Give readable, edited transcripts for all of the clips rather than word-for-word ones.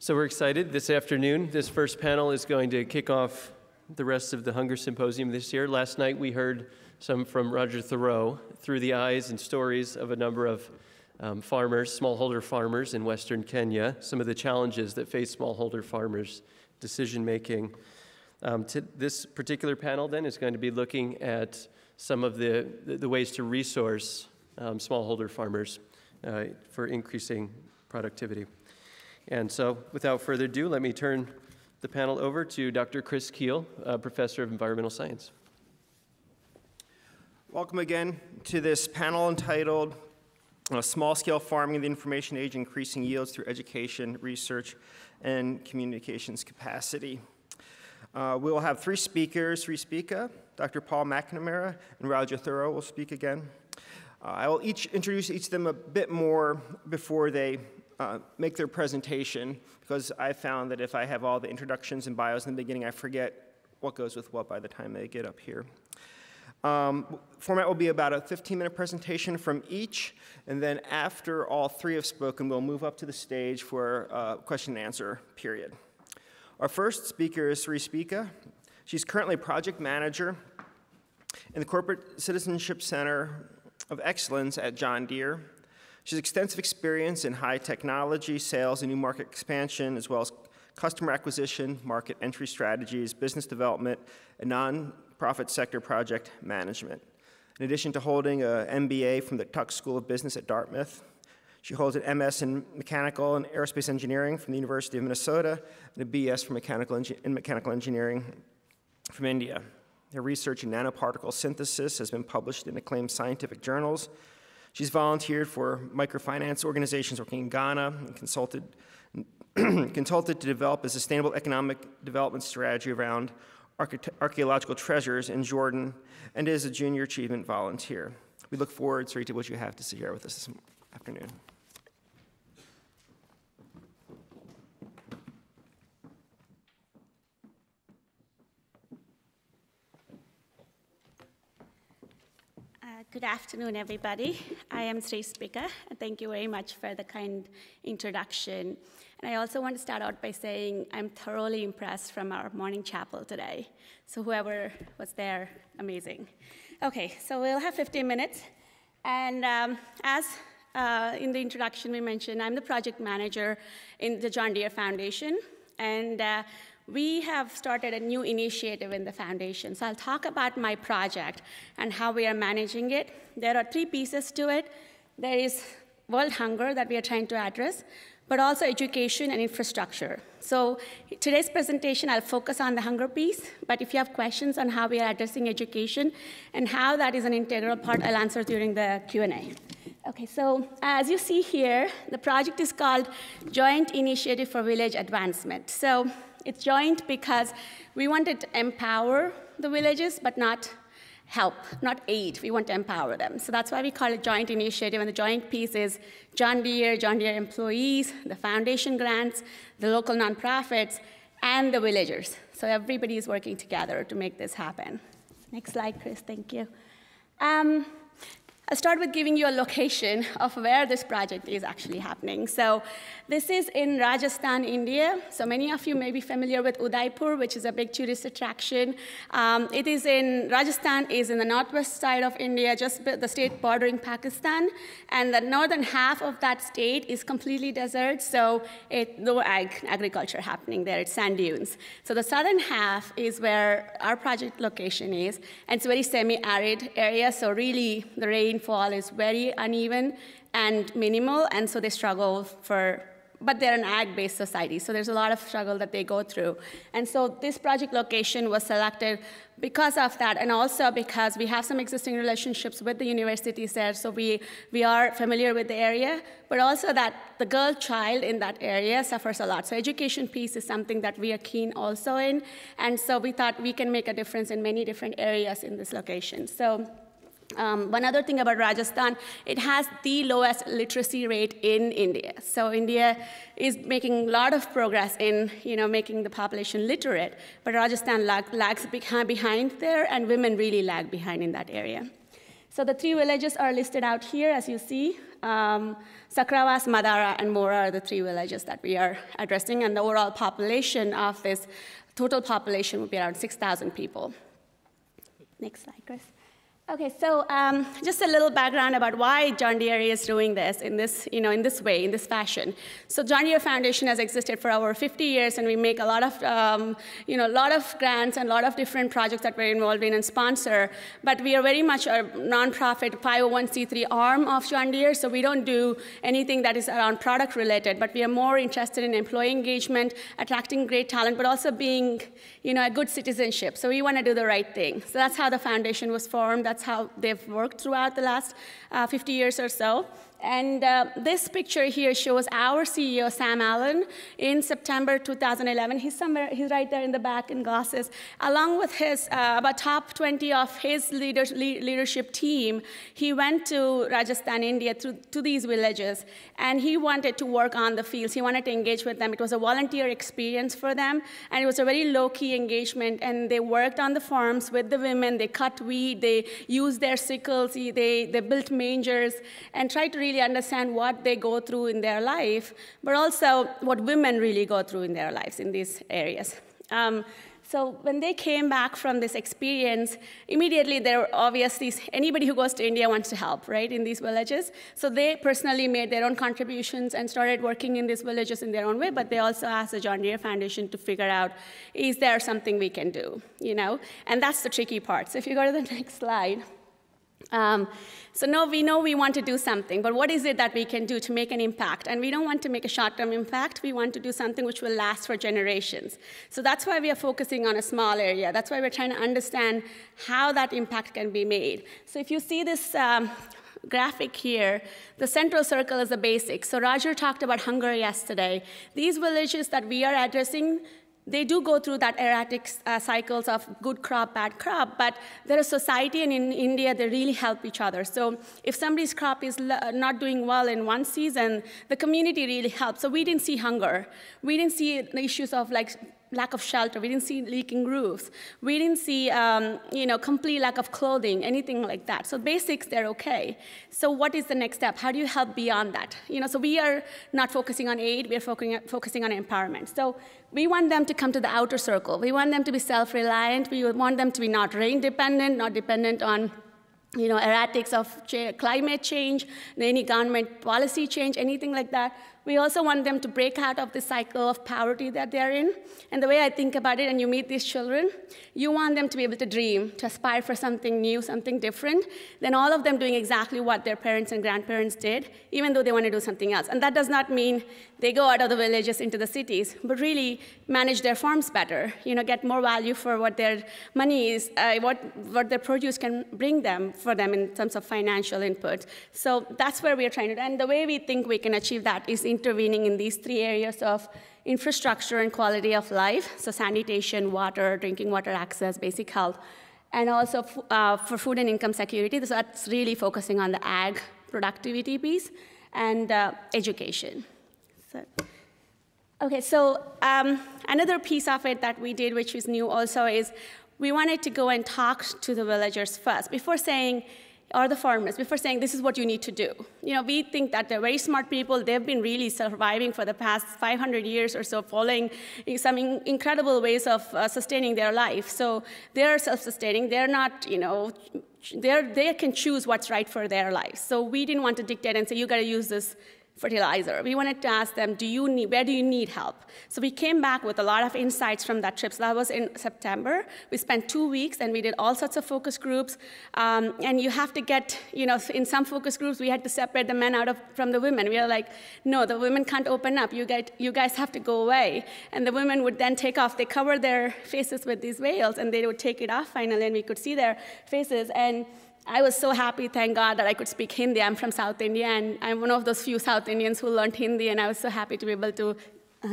So we're excited this afternoon. This first panel is going to kick off the rest of the Hunger Symposium this year. Last night we heard some from Roger Thoreau through the eyes and stories of a number of farmers, smallholder farmers in Western Kenya, some of the challenges that face smallholder farmers' decision-making. This particular panel then is going to be looking at some of the ways to resource smallholder farmers for increasing productivity. And so, without further ado, let me turn the panel over to Dr. Chris Keel, Professor of Environmental Science. Welcome again to this panel entitled Small-Scale Farming in the Information Age, Increasing Yields Through Education, Research, and Communications Capacity. We will have three speakers, Dr. Paul McNamara and Roger Thoreau will speak again. I will introduce each of them a bit more before they make their presentation, because I found that if I have all the introductions and bios in the beginning, I forget what goes with what by the time they get up here. Format will be about a 15-minute presentation from each, and then after all three have spoken, we'll move up to the stage for a question and answer period. Our first speaker is Sri Spika. She's currently project manager in the Corporate Citizenship Center of Excellence at John Deere. She has extensive experience in high technology, sales, and new market expansion, as well as customer acquisition, market entry strategies, business development, and nonprofit sector project management. In addition to holding an MBA from the Tuck School of Business at Dartmouth, she holds an MS in Mechanical and Aerospace Engineering from the University of Minnesota and a BS in Mechanical Engineering from India. Her research in nanoparticle synthesis has been published in acclaimed scientific journals. She's volunteered for microfinance organizations working in Ghana and consulted to develop a sustainable economic development strategy around archaeological treasures in Jordan, and is a junior achievement volunteer. We look forward, Sri, to what you have to share with us this afternoon. Good afternoon, everybody. I am Sri Spika, and thank you very much for the kind introduction. And I also want to start out by saying I'm thoroughly impressed from our morning chapel today. So whoever was there, amazing. Okay, so we'll have 15 minutes. And as in the introduction we mentioned, I'm the project manager in the John Deere Foundation. And we have started a new initiative in the foundation. So I'll talk about my project and how we are managing it. There are three pieces to it. There is world hunger that we are trying to address, but also education and infrastructure. So today's presentation, I'll focus on the hunger piece, but if you have questions on how we are addressing education and how that is an integral part, I'll answer during the Q&A. Okay, so as you see here, the project is called Joint Initiative for Village Advancement. So it's joint because we wanted to empower the villages, but not help, not aid. We want to empower them. So that's why we call it joint initiative, and the joint piece is John Deere employees, the foundation grants, the local nonprofits, and the villagers. So everybody is working together to make this happen. Next slide, Chris, thank you. I'll start with giving you a location of where this project is actually happening. So this is in Rajasthan, India. So many of you may be familiar with Udaipur, which is a big tourist attraction. Rajasthan is in the northwest side of India, just the state bordering Pakistan. And the northern half of that state is completely desert, so no agriculture happening there. It's sand dunes. So the southern half is where our project location is, and it's a very semi-arid area, so really the rainfall is very uneven and minimal, and so they struggle but they're an ag-based society, so there's a lot of struggle that they go through. And so this project location was selected because of that, and also because we have some existing relationships with the universities there, so we are familiar with the area, but also that the girl child in that area suffers a lot. So education piece is something that we are keen also in, and so we thought we can make a difference in many different areas in this location. So one other thing about Rajasthan, it has the lowest literacy rate in India. So India is making a lot of progress in making the population literate, but Rajasthan lags behind there, and women really lag behind in that area. So the 3 villages are listed out here, as you see. Sakravas, Madara, and Mora are the 3 villages that we are addressing, and the overall population of this total population would be around 6,000 people. Next slide, Chris. Okay, so just a little background about why John Deere is doing this in this, in this way, in this fashion. So John Deere Foundation has existed for over 50 years, and we make a lot of, lot of grants and a lot of different projects that we're involved in and sponsor. But we are very much a nonprofit 501c3 arm of John Deere, so we don't do anything that is around product related. But we are more interested in employee engagement, attracting great talent, but also being, a good citizenship. So we want to do the right thing. So that's how the foundation was formed. That's how they've worked throughout the last 50 years or so. And this picture here shows our CEO, Sam Allen, in September 2011. He's right there in the back in glasses. Along with his, about top 20 of his leadership team, he went to Rajasthan, India, to these villages, and he wanted to work on the fields. He wanted to engage with them. It was a volunteer experience for them, and it was a very low-key engagement, and they worked on the farms with the women. They cut wheat. They used their sickles. They built mangers and tried to really understand what they go through in their life, but also what women really go through in their lives in these areas. So when they came back from this experience, immediately there were obviously, anybody who goes to India wants to help, right, in these villages. So they personally made their own contributions and started working in these villages in their own way, but they also asked the John Deere Foundation to figure out, is there something we can do, And that's the tricky part. So if you go to the next slide. So now we know we want to do something, but what is it that we can do to make an impact? And we don't want to make a short-term impact. We want to do something which will last for generations. So that's why we are focusing on a small area. That's why we're trying to understand how that impact can be made. So if you see this graphic here, the central circle is the basics. So Roger talked about hunger yesterday. These villages that we are addressing, they do go through that erratic cycles of good crop, bad crop, but they're a society, and in India, they really help each other. So if somebody's crop is not doing well in one season, the community really helps. So we didn't see hunger. We didn't see the issues of lack of shelter. We didn't see leaking roofs. We didn't see, complete lack of clothing, anything like that. So basics, they're okay. So what is the next step? How do you help beyond that? So we are not focusing on aid. We are focusing on empowerment. So we want them to come to the outer circle. We want them to be self-reliant. We want them to be not rain-dependent, not dependent on erratics of climate change, any government policy change, anything like that. We also want them to break out of the cycle of poverty that they're in. And the way I think about it, and you meet these children, you want them to be able to dream, to aspire for something new, something different, than all of them doing exactly what their parents and grandparents did, even though they want to do something else. And that does not mean they go out of the villages into the cities, but really manage their farms better, get more value for what their money is, what their produce can bring them for them in terms of financial input. So that's where we are trying to do. And the way we think we can achieve that is intervening in these 3 areas of infrastructure and quality of life, so sanitation, water, drinking water access, basic health, and also for food and income security. So that's really focusing on the ag productivity piece and education. So another piece of it that we did, which is new also, is we wanted to go and talk to the villagers first before saying, or the farmers, before saying this is what you need to do. We think that they're very smart people. They've been really surviving for the past 500 years or so, following some incredible ways of sustaining their life. So they're self-sustaining. They're not, they can choose what's right for their lives. So we didn't want to dictate and say, you got to use this fertilizer. We wanted to ask them, where do you need help? So we came back with a lot of insights from that trip. So that was in September. We spent 2 weeks, and we did all sorts of focus groups. And you have to get, in some focus groups, we had to separate the men from the women. We were like, no, the women can't open up. You guys have to go away. And the women would then take off. They cover their faces with these veils, and they would take it off finally, and we could see their faces. And I was so happy, thank God, that I could speak Hindi. I'm from South India, and I'm one of those few South Indians who learned Hindi, and I was so happy to be able to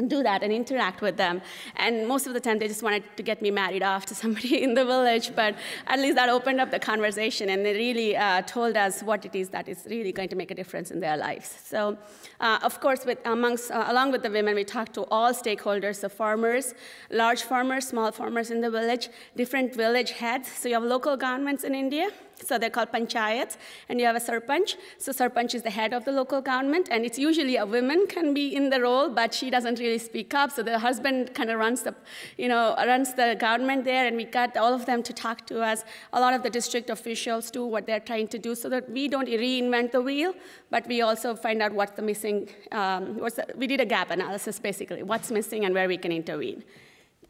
do that and interact with them. And most of the time, they just wanted to get me married off to somebody in the village, but at least that opened up the conversation, and they really told us what it is that is really going to make a difference in their lives. So, of course, along with the women, we talked to all stakeholders, the farmers, large farmers, small farmers in the village, different village heads. So you have local governments in India, so they're called panchayats, and you have a sarpanch. So sarpanch is the head of the local government, and it's usually a woman can be in the role, but she doesn't really speak up. So the husband kind of runs the government there, and we got all of them to talk to us. A lot of the district officials do what they're trying to do, so that we don't reinvent the wheel, but we also find out what's the missing. We did a gap analysis basically, what's missing and where we can intervene.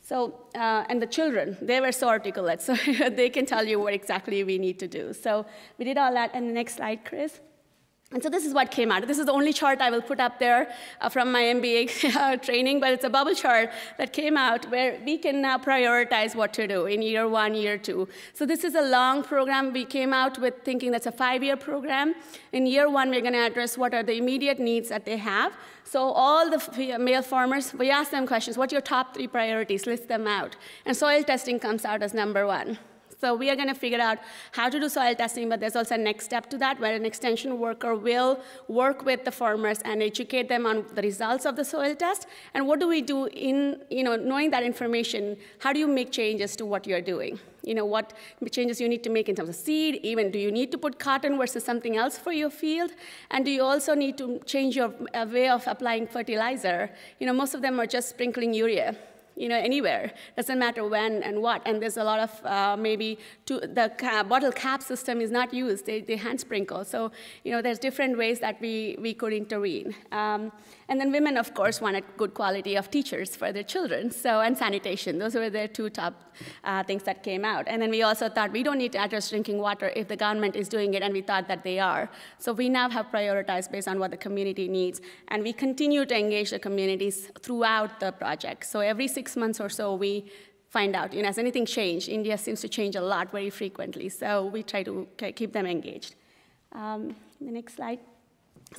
So, and the children, they were so articulate, so they can tell you what exactly we need to do. So we did all that. And the next slide, Chris. And so this is what came out. This is the only chart I will put up there from my MBA training, but it's a bubble chart that came out where we can now prioritize what to do in year 1, year 2. So this is a long program. We came out with thinking that's a 5-year program. In year 1, we're going to address what are the immediate needs that they have. So all the male farmers, we ask them questions. What are your top 3 priorities? List them out. And soil testing comes out as number 1. So we are going to figure out how to do soil testing, but there's also a next step to that, where an extension worker will work with the farmers and educate them on the results of the soil test. And what do we do in, knowing that information, how do you make changes to what you're doing? What changes you need to make in terms of seed, even do you need to put cotton versus something else for your field? And do you also need to change your way of applying fertilizer? Most of them are just sprinkling urea. Anywhere. Doesn't matter when and what. And there's a lot of the bottle cap system is not used. They hand sprinkle. So, there's different ways that we could intervene. And then women, of course, wanted good quality of teachers for their children. So, and sanitation. Those were their 2 top things that came out. And then we also thought we don't need to address drinking water if the government is doing it, and we thought that they are. So we now have prioritized based on what the community needs. And we continue to engage the communities throughout the project. So every 6 months or so, we find out, has anything changed? India seems to change a lot very frequently. So we try to keep them engaged. The next slide.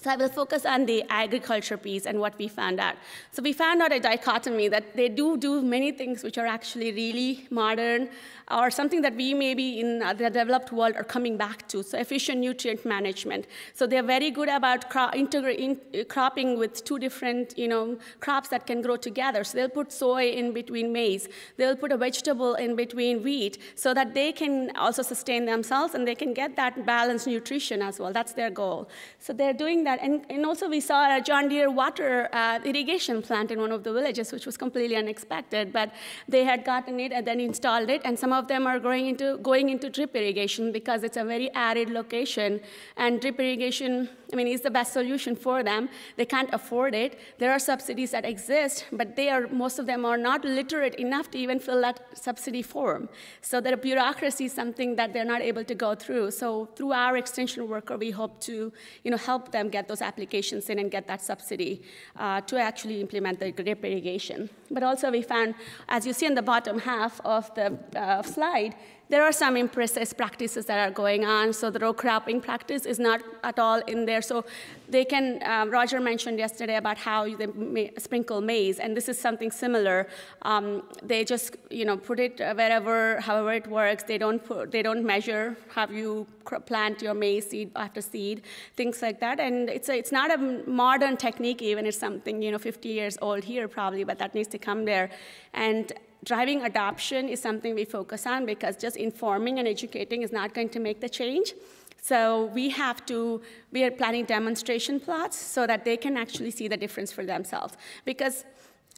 So I will focus on the agriculture piece and what we found out. So we found out a dichotomy that they do many things which are actually really modern or something that we maybe in the developed world are coming back to. So efficient nutrient management. So they're very good about cropping with 2 different crops that can grow together. So they'll put soy in between maize. They'll put a vegetable in between wheat so that they can also sustain themselves and they can get that balanced nutrition as well. That's their goal. So they're doing that. And also we saw a John Deere water irrigation plant in one of the villages, which was completely unexpected, but they had gotten it and then installed it, and some of them are going into drip irrigation because it's a very arid location, and drip irrigation, is the best solution for them. They can't afford it. There are subsidies that exist, but most of them are not literate enough to even fill that subsidy form. So the bureaucracy is something that they're not able to go through. So through our extension worker, we hope to help them get those applications in and get that subsidy to actually implement the drip irrigation. But also we found, as you see in the bottom half of the slide, there are some imprecise practices that are going on. So the row cropping practice is not at all in there. So they can, Roger mentioned yesterday about how they sprinkle maize, and this is something similar. They just, put it wherever, however it works. They don't measure how you plant your maize seed after seed, things like that. And it's not a modern technique even. It's something, 50 years old here probably, but that needs to come there. And driving adoption is something we focus on because just informing and educating is not going to make the change. So we are planning demonstration plots so that they can actually see the difference for themselves. Because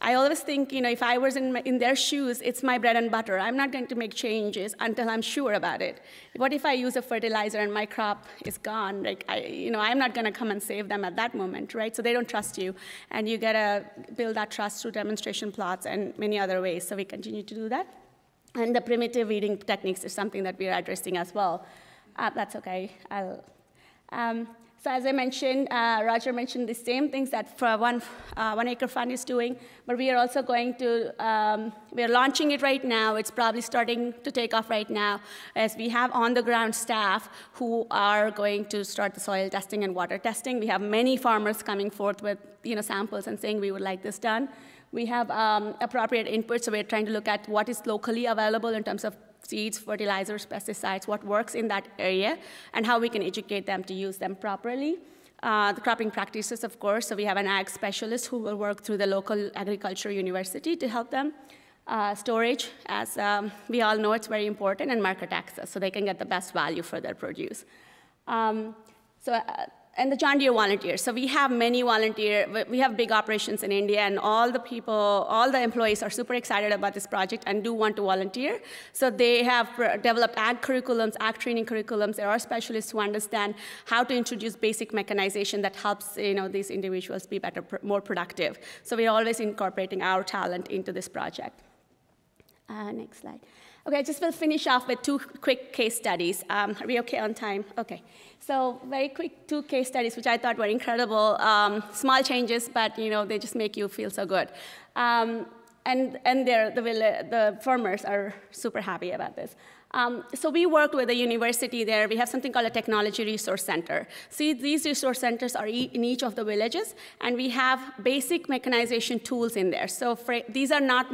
I always think, if I was in their shoes, it's my bread and butter. I'm not going to make changes until I'm sure about it. What if I use a fertilizer and my crop is gone? I'm not going to come and save them at that moment, right? So they don't trust you, and you got to build that trust through demonstration plots and many other ways. So we continue to do that. And the primitive weeding techniques is something that we are addressing as well. That's okay. So as I mentioned, Roger mentioned the same things that for One Acre Fund is doing, but we are also we are launching it right now. It's probably starting to take off right now, as we have on-the-ground staff who are going to start the soil testing and water testing. We have many farmers coming forth with samples and saying we would like this done. We have appropriate inputs, so we're trying to look at what is locally available in terms of seeds, fertilizers, pesticides, what works in that area, and how we can educate them to use them properly. The cropping practices, of course, so we have an ag specialist who will work through the local agriculture university to help them. Storage, as we all know, it's very important, and market access, so they can get the best value for their produce. And the John Deere volunteers. So we have many volunteers. We have big operations in India, and all the people, all the employees are super excited about this project and do want to volunteer. So they have developed ag curriculums, ag training curriculums. There are specialists who understand how to introduce basic mechanization that helps these individuals be better, more productive. So we're always incorporating our talent into this project. Next slide. Okay, I just will finish off with 2 quick case studies. Are we okay on time? Okay. So very quick 2 case studies, which I thought were incredible. Small changes, but they just make you feel so good. And the farmers are super happy about this. So we worked with a university there. We have something called a technology resource center. See, these resource centers are in each of the villages, and we have basic mechanization tools in there. So these are not,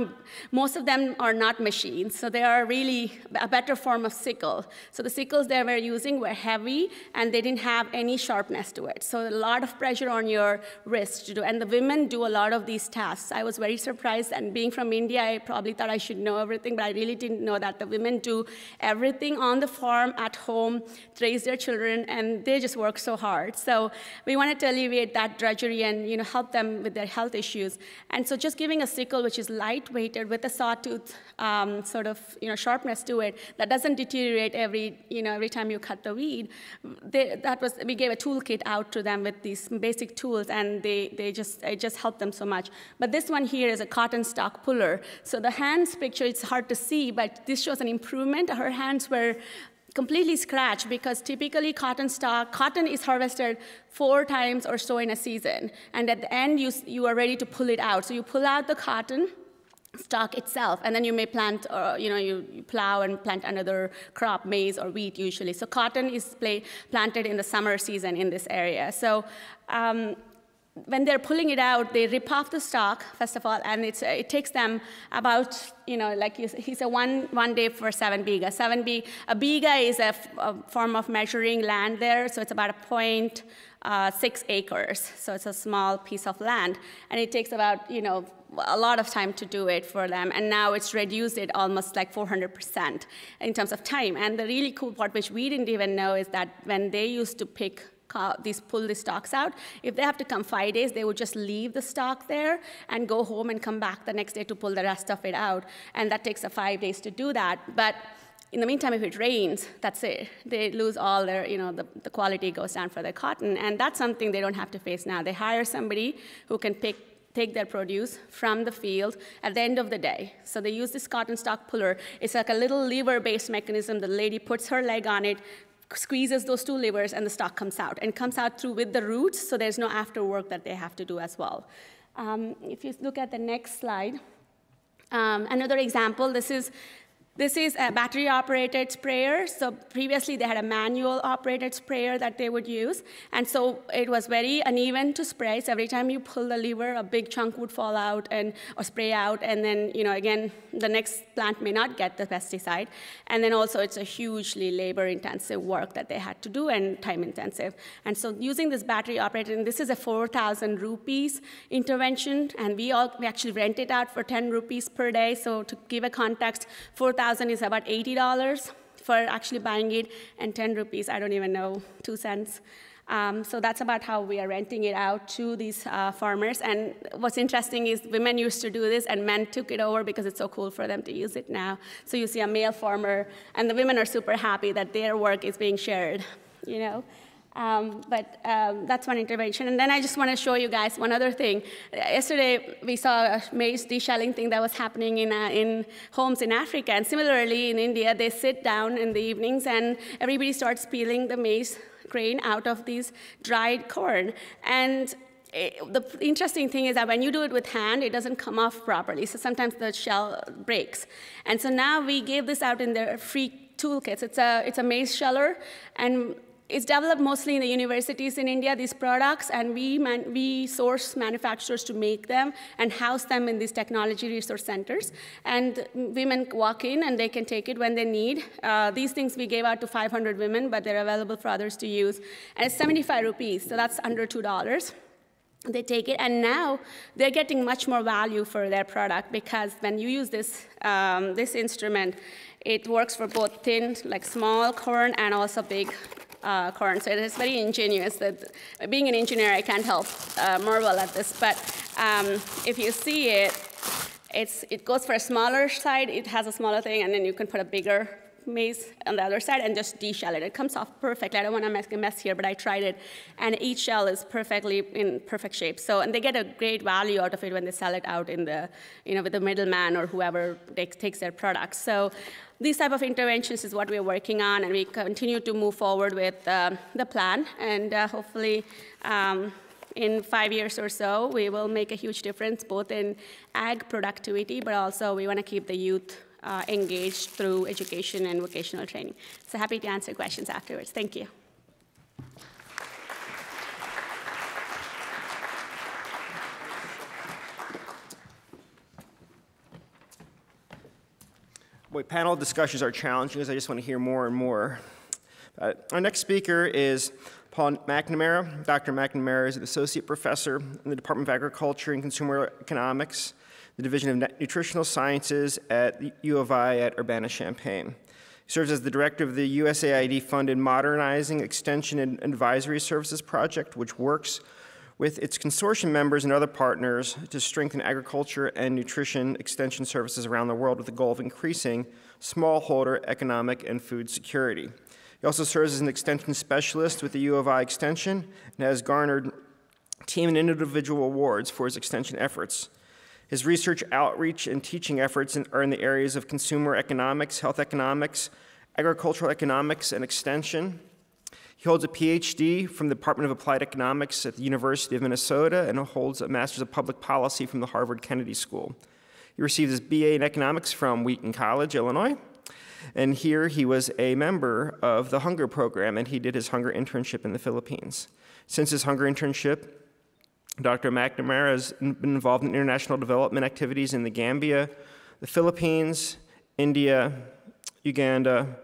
most of them are not machines, so they are really a better form of sickle. So the sickles they were using were heavy, and they didn't have any sharpness to it. So a lot of pressure on your wrist to do, and the women do a lot of these tasks. I was very surprised, and being from India, I probably thought I should know everything, but I really didn't know that the women do everything on the farm, at home, raise their children, and they just work so hard. So we wanted to alleviate that drudgery and help them with their health issues. And so just giving a sickle, which is lightweighted with a sawtooth sharpness to it, that doesn't deteriorate every time you cut the weed. We gave a toolkit out to them with these basic tools, and it just helped them so much. But this one here is a cotton stalk puller. So the hands picture, it's hard to see, but this shows an improvement. Her hands were completely scratched because typically cotton is harvested 4 times or so in a season. And at the end, you are ready to pull it out. So you pull out the cotton stalk itself, and then you may plant, you plow and plant another crop, maize or wheat usually. So cotton is planted in the summer season in this area. So when they're pulling it out, they rip off the stalk, first of all, and it takes them about, he said, one day for 7 biga. A biga is a form of measuring land there, so it's about 0.6 acres. So it's a small piece of land, and it takes about, a lot of time to do it for them, and now it's reduced it almost like 400% in terms of time. And the really cool part, which we didn't even know, is that when they used to pull the stalks out, if they have to come 5 days, they would just leave the stalk there and go home and come back the next day to pull the rest of it out. And that takes 5 days to do that. But in the meantime, if it rains, that's it. They lose all their, the quality goes down for their cotton. And that's something they don't have to face now. They hire somebody who can take their produce from the field at the end of the day. So they use this cotton stalk puller. It's like a little lever-based mechanism. The lady puts her leg on it, squeezes those 2 levers, and the stalk comes out. And it comes out through with the roots, so there's no after work that they have to do as well. If you look at the next slide, another example, this is a battery-operated sprayer. So previously, they had a manual-operated sprayer that they would use. And so it was very uneven to spray. So every time you pull the lever, a big chunk would fall out or spray out. And then, again, the next plant may not get the pesticide. And then also, it's a hugely labor-intensive work that they had to do and time-intensive. And so using this battery-operated, and this is a 4,000 rupees intervention. And we actually rent it out for 10 rupees per day. So to give a context, 4,000 is about $80 for actually buying it, and 10 rupees, I don't even know, 2 cents. So that's about how we are renting it out to these farmers. And what's interesting is women used to do this, and men took it over because it's so cool for them to use it now. So you see a male farmer, and the women are super happy that their work is being shared, But that's one intervention. And then I just want to show you guys one other thing. Yesterday, we saw a maize deshelling thing that was happening in homes in Africa. And similarly, in India, they sit down in the evenings, and everybody starts peeling the maize grain out of these dried corn. And the interesting thing is that when you do it with hand, it doesn't come off properly. So sometimes the shell breaks. And so now we gave this out in their free toolkits. It's a maize sheller, and It's developed mostly in the universities in India, these products, and we source manufacturers to make them and house them in these technology resource centers. And women walk in and they can take it when they need. These things we gave out to 500 women, but they're available for others to use. And it's 75 rupees, so that's under $2. They take it, and now they're getting much more value for their product, because when you use this, this instrument, it works for both thin, like small corn, and also big corn. So it is very ingenious. That, being an engineer, I can't help marvel at this. But if you see it, it goes for a smaller side. It has a smaller thing, and then you can put a bigger maize on the other side and just deshell it. It comes off perfectly. I don't want to make a mess here, but I tried it, and each shell is perfectly in perfect shape. So, and they get a great value out of it when they sell it out in the, with the middleman or whoever takes their products. So, these type of interventions is what we're working on, and we continue to move forward with the plan, and hopefully. In 5 years or so, we will make a huge difference both in ag productivity, but also we want to keep the youth engaged through education and vocational training. So happy to answer questions afterwards. Thank you. Boy, panel discussions are challenging, because I just want to hear more and more. Our next speaker is Paul McNamara. Dr. McNamara is an associate professor in the Department of Agriculture and Consumer Economics, the Division of Nutritional Sciences at the U of I at Urbana-Champaign. He serves as the director of the USAID-funded Modernizing Extension and Advisory Services Project, which works with its consortium members and other partners to strengthen agriculture and nutrition extension services around the world with the goal of increasing smallholder economic and food security. He also serves as an extension specialist with the U of I Extension and has garnered team and individual awards for his extension efforts. His research, outreach, and teaching efforts are in the areas of consumer economics, health economics, agricultural economics, and extension. He holds a PhD from the Department of Applied Economics at the University of Minnesota and holds a Master's of Public Policy from the Harvard Kennedy School. He received his BA in Economics from Wheaton College, Illinois, and here he was a member of the Hunger Program, and he did his hunger internship in the Philippines. Since his hunger internship, Dr. McNamara has been involved in international development activities in the Gambia, the Philippines, India, Uganda,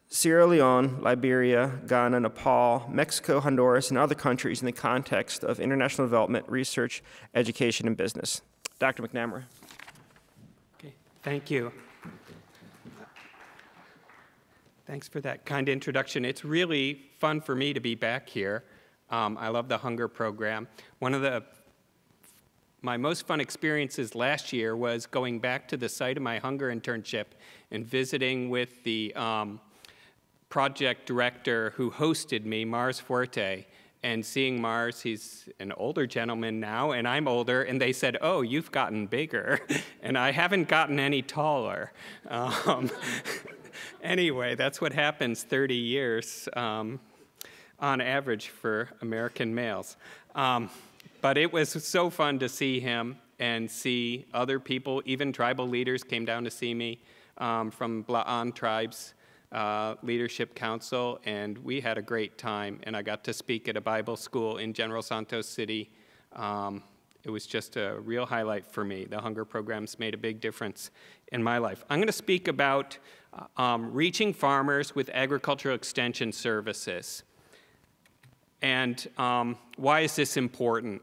Sierra Leone, Liberia, Ghana, Nepal, Mexico, Honduras, and other countries in the context of international development, research, education, and business. Dr. McNamara. Okay, thank you. Thanks for that kind introduction. It's really fun for me to be back here. I love the Hunger Program. One of my most fun experiences last year was going back to the site of my hunger internship and visiting with the project director who hosted me, Mars Fuerte, and seeing Mars. He's an older gentleman now, and I'm older, and they said, "Oh, you've gotten bigger," and I haven't gotten any taller. Anyway, that's what happens 30 years on average for American males. But it was so fun to see him and see other people, even tribal leaders came down to see me from Bla'an Tribes Leadership Council, and we had a great time, and I got to speak at a Bible school in General Santos City. It was just a real highlight for me. The Hunger Program's made a big difference in my life. I'm going to speak about reaching farmers with agricultural extension services. And why is this important?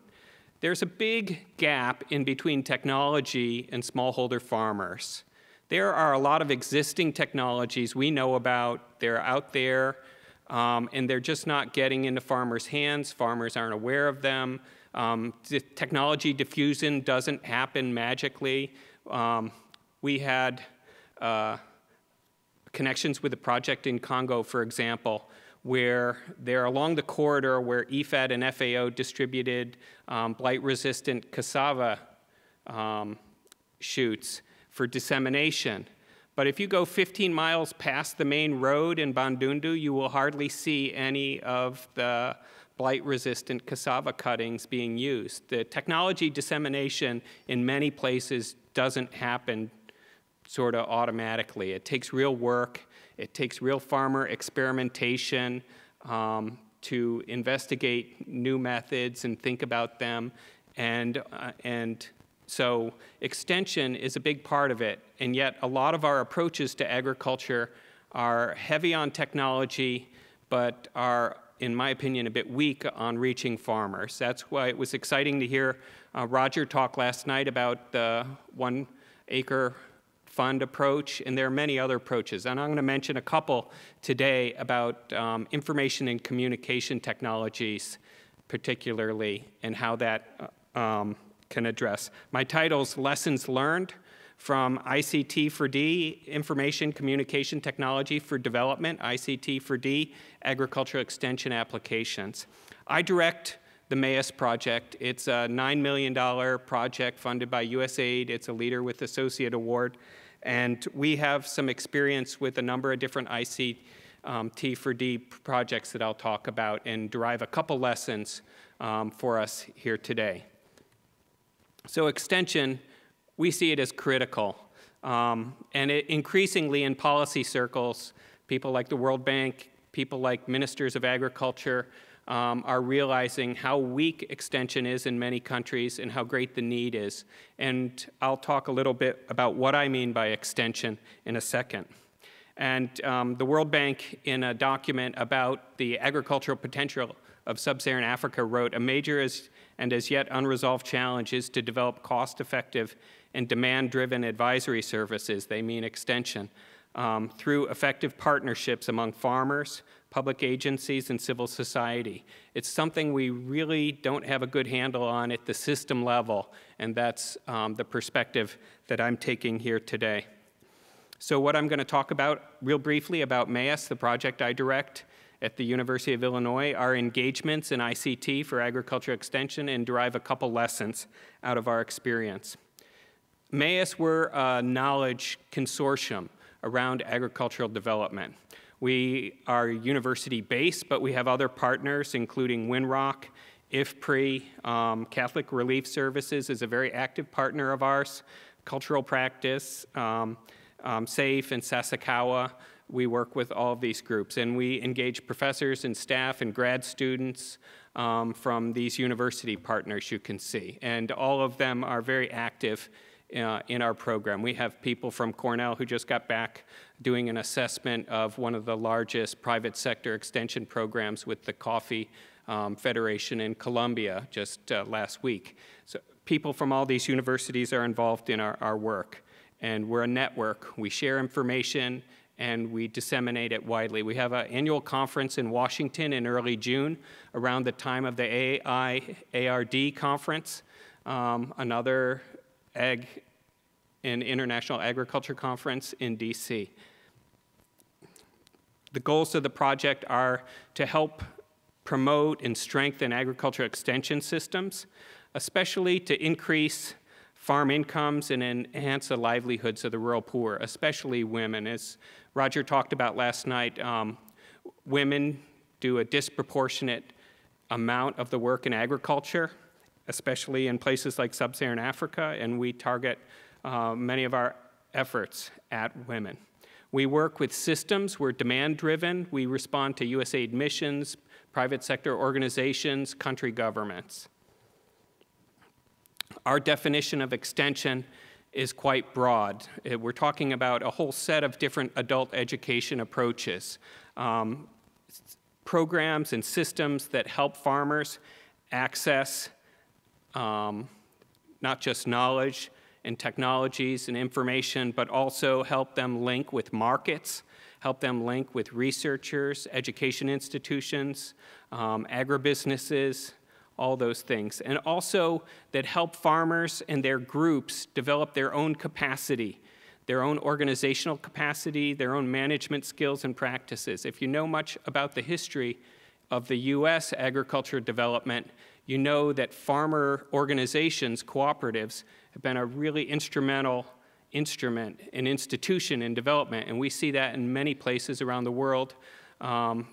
There's a big gap in between technology and smallholder farmers. There are a lot of existing technologies we know about. They're out there, and they're just not getting into farmers' hands. Farmers aren't aware of them. The technology diffusion doesn't happen magically. We had connections with a project in Congo, for example, where they're along the corridor where EFAD and FAO distributed blight-resistant cassava shoots for dissemination. But if you go 15 miles past the main road in Bandundu, you will hardly see any of the blight-resistant cassava cuttings being used. The technology dissemination in many places doesn't happen sort of automatically. It takes real work. It takes real farmer experimentation. to investigate new methods and think about them. And so extension is a big part of it. And yet a lot of our approaches to agriculture are heavy on technology, but are, in my opinion, a bit weak on reaching farmers. That's why it was exciting to hear Roger talk last night about the 1 acre fund approach, and there are many other approaches. And I'm going to mention a couple today about information and communication technologies, particularly, and how that can address. My title's Lessons Learned from ICT for D, Information Communication Technology for Development, ICT for D, Agricultural Extension Applications. I direct the MAIS project. It's a $9 million project funded by USAID. It's a Leader with Associate Award. And we have some experience with a number of different ICT for D projects that I'll talk about and derive a couple lessons for us here today. So extension, we see it as critical. And increasingly in policy circles, people like the World Bank, people like ministers of agriculture are realizing how weak extension is in many countries and how great the need is. And I'll talk a little bit about what I mean by extension in a second. And the World Bank, in a document about the agricultural potential of sub-Saharan Africa, wrote, "A major and as yet unresolved challenge is to develop cost-effective and demand-driven advisory services," they mean extension, through effective partnerships among farmers, public agencies, and civil society. It's something we really don't have a good handle on at the system level, and that's the perspective that I'm taking here today. So what I'm going to talk about real briefly about MAIS, the project I direct at the University of Illinois, our engagements in ICT for agriculture extension, and derive a couple lessons out of our experience. MAIS, we're a knowledge consortium around agricultural development. We are university-based, but we have other partners, including Winrock, IFPRI, Catholic Relief Services is a very active partner of ours, Cultural Practice, SAFE, and Sasakawa. We work with all of these groups, and we engage professors and staff and grad students from these university partners you can see. And all of them are very active in our program. We have people from Cornell who just got back doing an assessment of one of the largest private sector extension programs with the Coffee Federation in Colombia just last week. So people from all these universities are involved in our work. And we're a network. We share information and we disseminate it widely. We have an annual conference in Washington in early June around the time of the AIARD conference, another Ag and International Agriculture Conference in DC. The goals of the project are to help promote and strengthen agricultural extension systems, especially to increase farm incomes and enhance the livelihoods of the rural poor, especially women. As Roger talked about last night, women do a disproportionate amount of the work in agriculture, especially in places like sub-Saharan Africa, and we target many of our efforts at women. We work with systems. We're demand-driven. We respond to USAID missions, private sector organizations, country governments. Our definition of extension is quite broad. We're talking about a whole set of different adult education approaches, programs and systems that help farmers access not just knowledge and technologies and information, but also help them link with markets, help them link with researchers, education institutions, agribusinesses, all those things. And also that help farmers and their groups develop their own capacity, their own organizational capacity, their own management skills and practices. If you know much about the history of the US agriculture development, you know that farmer organizations, cooperatives, have been a really instrumental instrument, an institution in development, and we see that in many places around the world.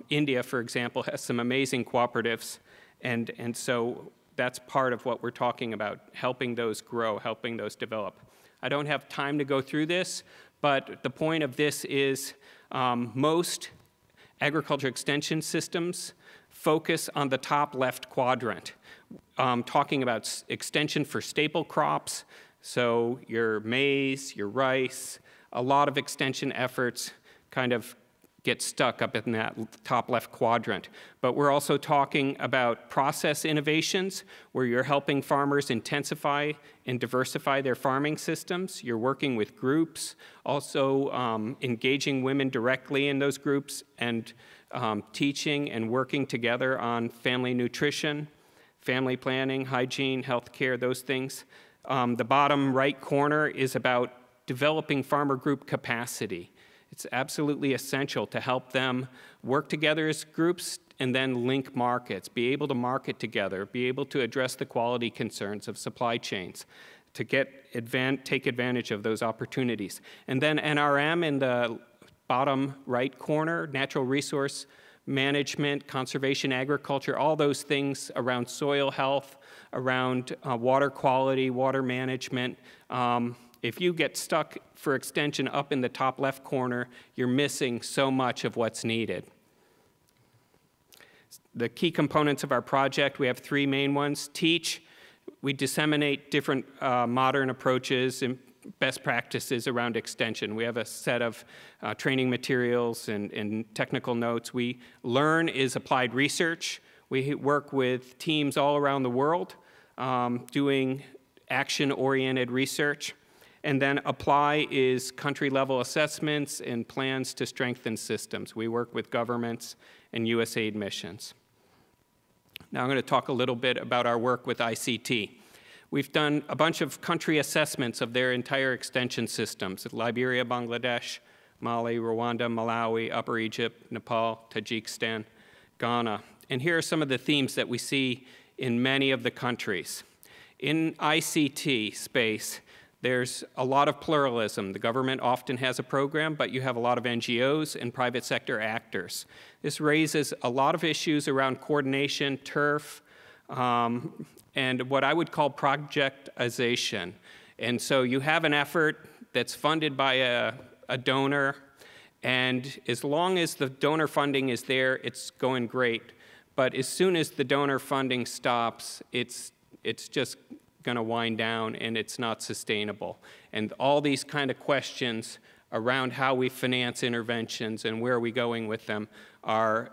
India, for example, has some amazing cooperatives, and so that's part of what we're talking about, helping those grow, helping those develop. I don't have time to go through this, but the point of this is most agriculture extension systems focus on the top left quadrant, talking about extension for staple crops, so your maize, your rice, a lot of extension efforts kind of get stuck up in that top left quadrant. But we're also talking about process innovations, where you're helping farmers intensify and diversify their farming systems. You're working with groups, also engaging women directly in those groups, and teaching and working together on family nutrition, family planning, hygiene, healthcare, those things. The bottom right corner is about developing farmer group capacity. It's absolutely essential to help them work together as groups and then link markets, be able to market together, be able to address the quality concerns of supply chains, to take advantage of those opportunities. And then NRM in the bottom right corner, natural resource management, conservation agriculture, all those things around soil health, around water quality, water management. If you get stuck for extension up in the top left corner, you're missing so much of what's needed. The key components of our project, we have three main ones. Teach, we disseminate different modern approaches and best practices around extension. We have a set of training materials and technical notes. We learn is applied research. We work with teams all around the world doing action-oriented research. And then apply is country-level assessments and plans to strengthen systems. We work with governments and USAID missions. Now I'm going to talk a little bit about our work with ICT. We've done a bunch of country assessments of their entire extension systems: Liberia, Bangladesh, Mali, Rwanda, Malawi, Upper Egypt, Nepal, Tajikistan, Ghana. And here are some of the themes that we see in many of the countries. In ICT space, there's a lot of pluralism. The government often has a program, but you have a lot of NGOs and private sector actors. This raises a lot of issues around coordination, turf, and what I would call projectization. And so you have an effort that's funded by a donor, and as long as the donor funding is there, it's going great. But as soon as the donor funding stops, it's just going to wind down, and it's not sustainable. And all these kind of questions around how we finance interventions and where are we going with them are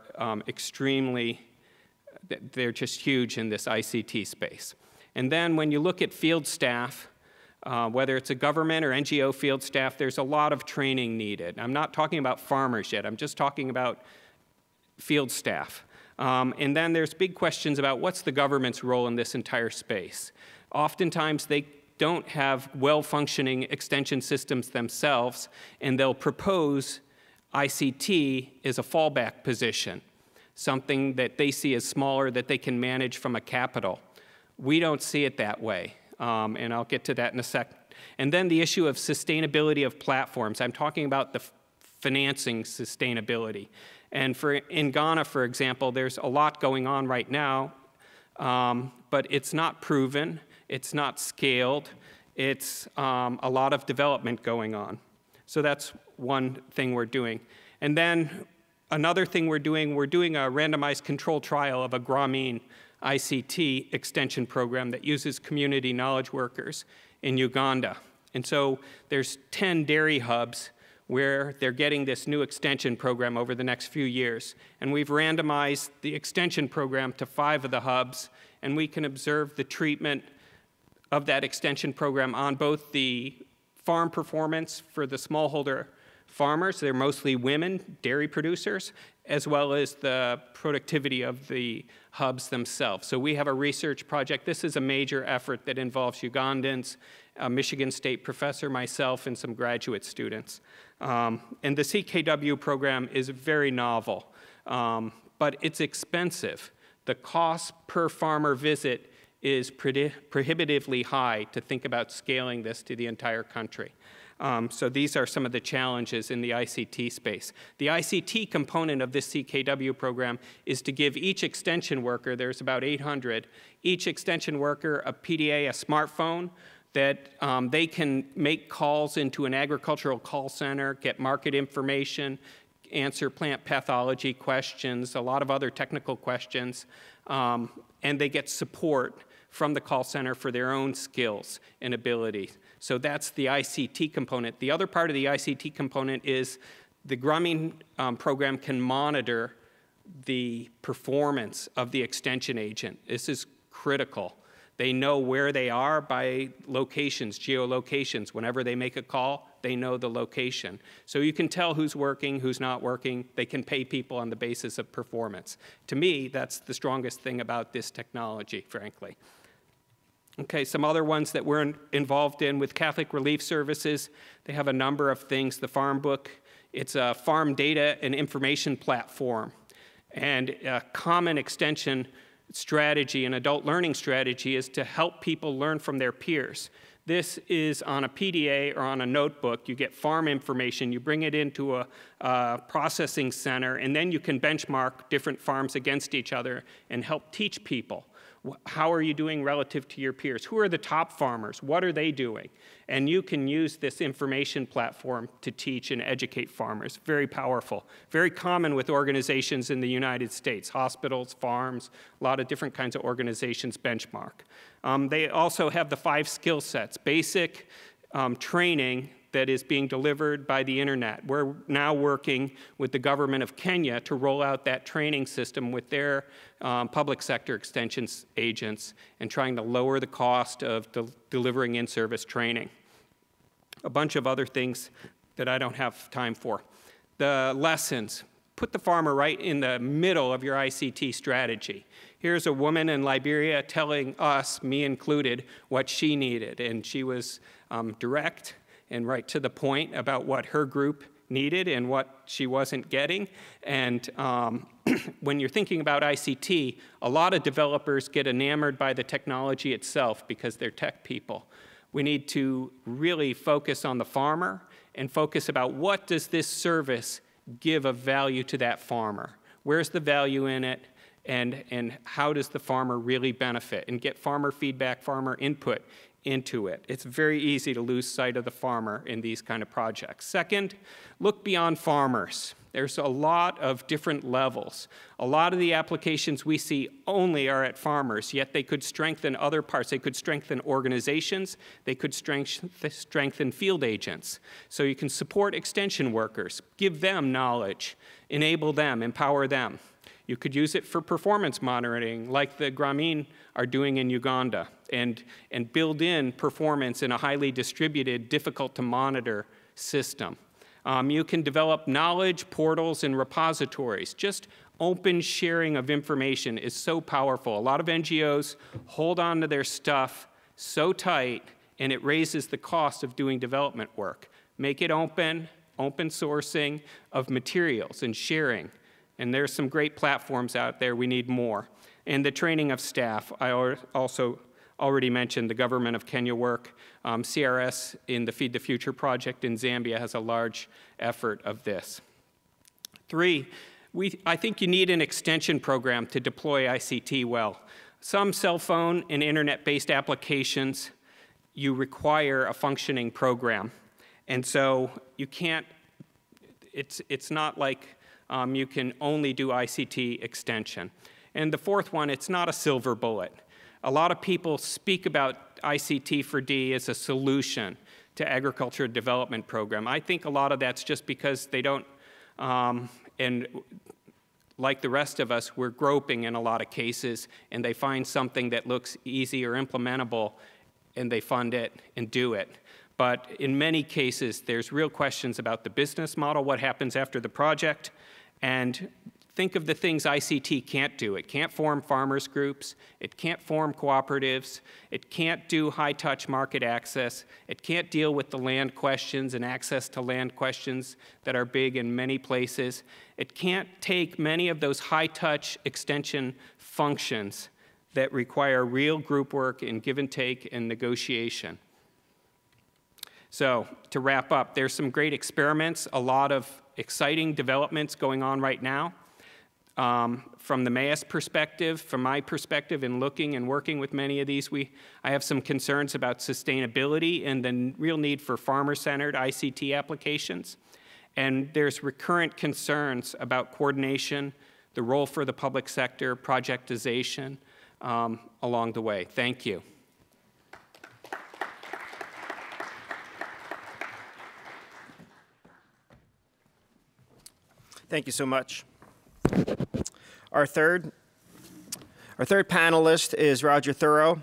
they're just huge in this ICT space. And then when you look at field staff, whether it's a government or NGO field staff, there's a lot of training needed. I'm not talking about farmers yet. I'm just talking about field staff. And then there's big questions about what's the government's role in this entire space. Oftentimes, they don't have well-functioning extension systems themselves, and they'll propose ICT as a fallback position, something that they see as smaller that they can manage from a capital. We don't see it that way, and I'll get to that in a second. And then the issue of sustainability of platforms. I'm talking about the financing sustainability. And in Ghana, for example, there's a lot going on right now, but it's not proven. It's not scaled. It's a lot of development going on. So that's one thing we're doing. And then another thing we're doing a randomized control trial of a Grameen ICT extension program that uses community knowledge workers in Uganda. And so there's 10 dairy hubs where they're getting this new extension program over the next few years. And we've randomized the extension program to 5 of the hubs, and we can observe the treatment of that extension program on both the farm performance for the smallholder farmers, they're mostly women, dairy producers, as well as the productivity of the hubs themselves. So we have a research project. This is a major effort that involves Ugandans, a Michigan State professor, myself, and some graduate students. And the CKW program is very novel, but it's expensive. The cost per farmer visit is prohibitively high to think about scaling this to the entire country. So these are some of the challenges in the ICT space. The ICT component of this CKW program is to give each extension worker, there's about 800, each extension worker a PDA, a smartphone, that they can make calls into an agricultural call center, get market information, answer plant pathology questions, a lot of other technical questions, and they get support from the call center for their own skills and abilities. So that's the ICT component. The other part of the ICT component is the Grumming program can monitor the performance of the extension agent. This is critical. They know where they are by locations, geolocations. Whenever they make a call, they know the location. So you can tell who's working, who's not working. They can pay people on the basis of performance. To me, that's the strongest thing about this technology, frankly. Okay, some other ones that we're involved in with Catholic Relief Services. They have a number of things. The Farm Book, it's a farm data and information platform. And a common extension strategy and adult learning strategy is to help people learn from their peers. This is on a PDA or on a notebook. You get farm information, you bring it into a processing center, and then you can benchmark different farms against each other and help teach people. How are you doing relative to your peers? Who are the top farmers? What are they doing? And you can use this information platform to teach and educate farmers. Very powerful. Very common with organizations in the United States. Hospitals, farms, a lot of different kinds of organizations benchmark. They also have the 5 skill sets. Basic training that is being delivered by the internet. We're now working with the government of Kenya to roll out that training system with their public sector extension agents and trying to lower the cost of delivering in-service training. A bunch of other things that I don't have time for. The lessons. Put the farmer right in the middle of your ICT strategy. Here's a woman in Liberia telling us, me included, what she needed. And she was direct and right to the point about what her group needed and what she wasn't getting. And when you're thinking about ICT, a lot of developers get enamored by the technology itself because they're tech people. We need to really focus on the farmer and focus about what does this service give of value to that farmer? Where's the value in it? And how does the farmer really benefit? And get farmer feedback, farmer input into it. It's very easy to lose sight of the farmer in these kind of projects. Second, look beyond farmers. There's a lot of different levels. A lot of the applications we see only are at farmers, yet they could strengthen other parts. They could strengthen organizations. They could strengthen field agents. So you can support extension workers, give them knowledge, enable them, empower them. You could use it for performance monitoring, like the Grameen are doing in Uganda, and build in performance in a highly distributed, difficult to monitor system. You can develop knowledge portals and repositories. Just open sharing of information is so powerful. A lot of NGOs hold on to their stuff so tight, and it raises the cost of doing development work. Make it open, open sourcing of materials and sharing. And there's some great platforms out there. We need more. And the training of staff. I also already mentioned the government of Kenya work. CRS in the Feed the Future project in Zambia has a large effort of this. 3, I think you need an extension program to deploy ICT well. Some cell phone and internet-based applications, you require a functioning program. And so you can't, it's not like you can only do ICT extension. And the 4th one, it's not a silver bullet. A lot of people speak about ICT for D as a solution to agriculture development program. I think a lot of that's just because they don't, and like the rest of us, we're groping in a lot of cases, and they find something that looks easy or implementable, and they fund it and do it. But in many cases, there's real questions about the business model, what happens after the project, and think of the things ICT can't do. It can't form farmers groups. It can't form cooperatives. It can't do high-touch market access. It can't deal with the land questions and access to land questions that are big in many places. It can't take many of those high-touch extension functions that require real group work and give and take and negotiation. So to wrap up, there's some great experiments, a lot of exciting developments going on right now. From the MAIS perspective, from my perspective in looking and working with many of these, I have some concerns about sustainability and the real need for farmer-centered ICT applications. And there's recurrent concerns about coordination, the role for the public sector, projectization along the way. Thank you. Thank you so much. Our third panelist is Roger Thurow.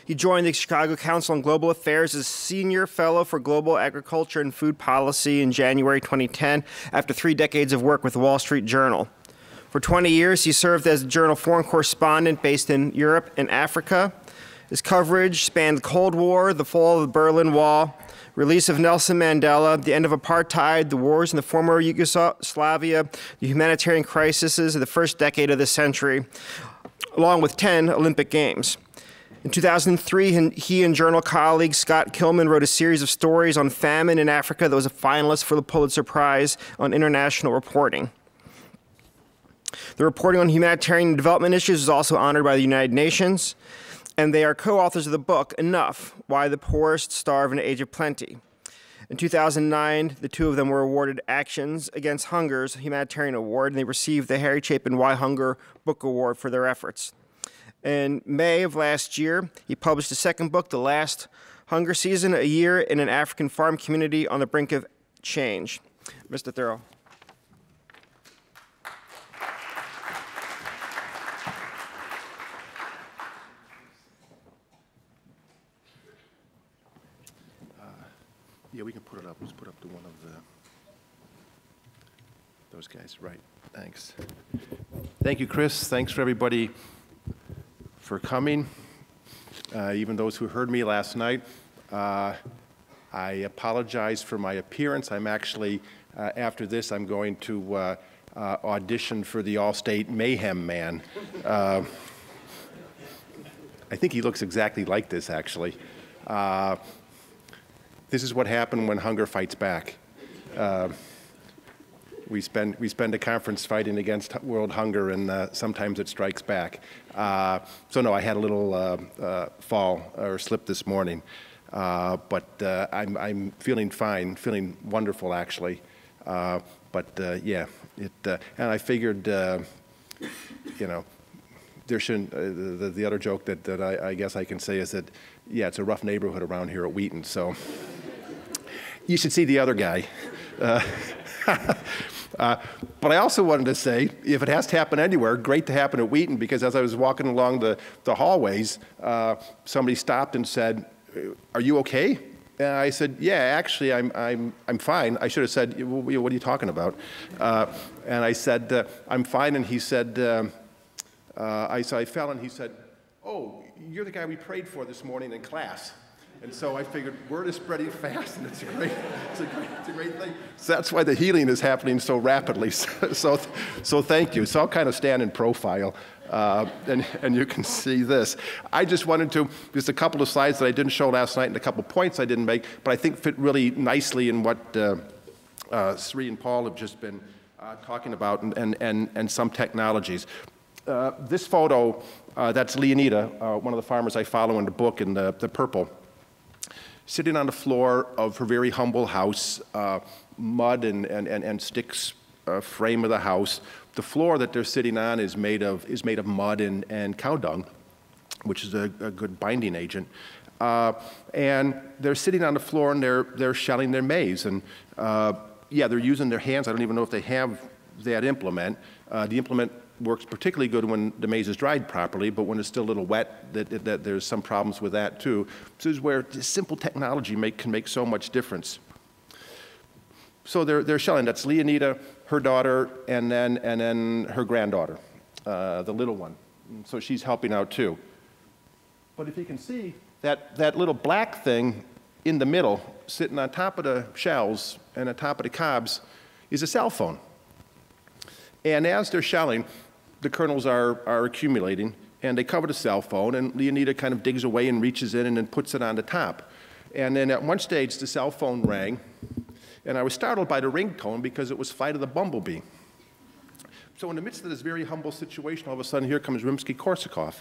He joined the Chicago Council on Global Affairs as Senior Fellow for Global Agriculture and Food Policy in January 2010 after 3 decades of work with the Wall Street Journal. For 20 years, he served as the Journal foreign correspondent based in Europe and Africa. His coverage spanned the Cold War, the fall of the Berlin Wall, release of Nelson Mandela, the end of apartheid, the wars in the former Yugoslavia, the humanitarian crises of the first decade of the century, along with 10 Olympic Games. In 2003, he and journal colleague Scott Kilman wrote a series of stories on famine in Africa that was a finalist for the Pulitzer Prize on International Reporting. The reporting on humanitarian development issues was also honored by the United Nations, and they are co-authors of the book, Enough, Why the Poorest Starve in an Age of Plenty. In 2009, the two of them were awarded Actions Against Hunger's Humanitarian Award, and they received the Harry Chapin Why Hunger Book Award for their efforts. In May of last year, he published a second book, The Last Hunger Season, A Year in an African Farm Community on the Brink of Change. Mr. Thurow. Yeah, we can put it up. Let's put up to one of those guys. Right. Thanks. Thank you, Chris. Thanks for everybody for coming. Even those who heard me last night. I apologize for my appearance. I'm actually, after this, I'm going to audition for the All-State Mayhem Man. I think he looks exactly like this, actually. This is what happened when hunger fights back. We spend a conference fighting against world hunger, and sometimes it strikes back. So no, I had a little fall or slip this morning, but I'm feeling fine, feeling wonderful actually. Yeah, and I figured, you know, there shouldn't. The other joke that I guess I can say is that, yeah, it's a rough neighborhood around here at Wheaton, so. You should see the other guy. But I also wanted to say, if it has to happen anywhere, great to happen at Wheaton, because as I was walking along the hallways, somebody stopped and said, "Are you okay?" And I said, "Yeah, actually, I'm fine." I should have said, "What are you talking about?" And I said, "I'm fine." And he said, I fell, and he said, "Oh, you're the guy we prayed for this morning in class." And so I figured word is spreading fast, and it's a great thing. So that's why the healing is happening so rapidly. So thank you. So I'll kind of stand in profile, and you can see this. I just wanted to, just a couple of slides that I didn't show last night and a couple of points I didn't make, but I think fit really nicely in what Sri and Paul have just been talking about, and some technologies. This photo, that's Leonida, one of the farmers I follow in the book in the purple, sitting on the floor of her very humble house, mud and sticks frame of the house. The floor that they're sitting on is made of mud and cow dung, which is a good binding agent. And they're sitting on the floor, and they're shelling their maize. And yeah, they're using their hands. I don't even know if they have that implement. The implement works particularly good when the maize is dried properly, but when it's still a little wet, that there's some problems with that too. This is where simple technology can make so much difference. So they're shelling. That's Leonida, her daughter, and then her granddaughter, the little one. So she's helping out too. But if you can see, that little black thing in the middle, sitting on top of the shells and on top of the cobs, is a cell phone. And as they're shelling, the kernels are accumulating, and they cover the cell phone, and Leonida kind of digs away and reaches in and then puts it on the top. And then at one stage, the cell phone rang, and I was startled by the ringtone because it was Flight of the Bumblebee. So in the midst of this very humble situation, all of a sudden, here comes Rimsky-Korsakov.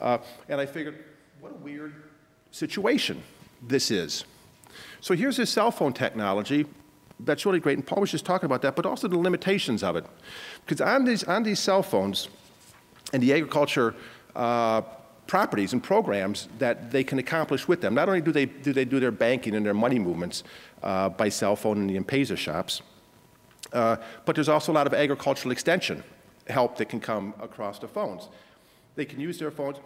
And I figured, what a weird situation this is. So here's his cell phone technology, that's really great, and Paul was just talking about that, but also the limitations of it. Because on these cell phones and the agriculture properties and programs that they can accomplish with them, not only do they do their banking and their money movements by cell phone in the M-Pesa shops, but there's also a lot of agricultural extension help that can come across the phones. They can use their phones,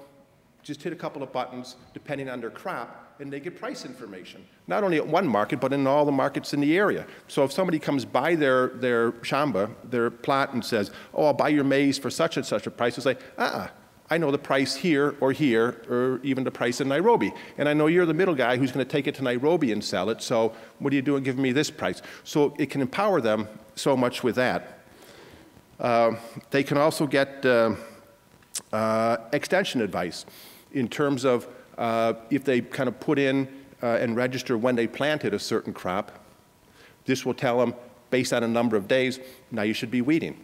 just hit a couple of buttons, depending on their crop, and they get price information, not only at one market, but in all the markets in the area. So if somebody comes by their shamba, their plot, and says, oh, I'll buy your maize for such and such a price, they'll say, I know the price here, or even the price in Nairobi. And I know you're the middle guy who's going to take it to Nairobi and sell it, so what are you doing giving me this price? So it can empower them so much with that. They can also get extension advice in terms of if they kind of put in and register when they planted a certain crop. This will tell them, based on a number of days, now you should be weeding.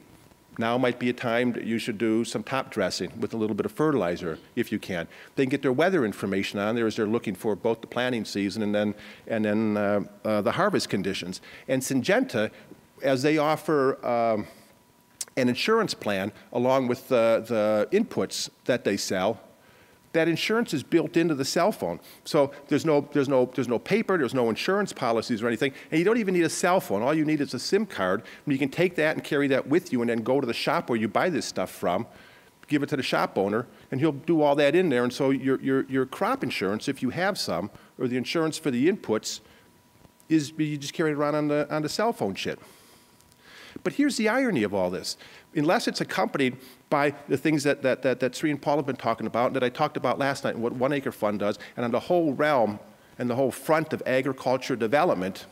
Now might be a time that you should do some top dressing with a little bit of fertilizer if you can. They can get their weather information on there as they're looking for both the planting season and then the harvest conditions. And Syngenta, as they offer an insurance plan along with the inputs that they sell, that insurance is built into the cell phone. So there's no paper, there's no insurance policies or anything, and you don't even need a cell phone. All you need is a SIM card, and you can take that and carry that with you and then go to the shop where you buy this stuff from, give it to the shop owner, and he'll do all that in there. And so your crop insurance, if you have some, or the insurance for the inputs, is you just carry it around on the cell phone chip. But here's the irony of all this. Unless it's accompanied by the things that Sri and Paul have been talking about, and that I talked about last night, and what One Acre Fund does, and on the whole realm and the whole front of agriculture development,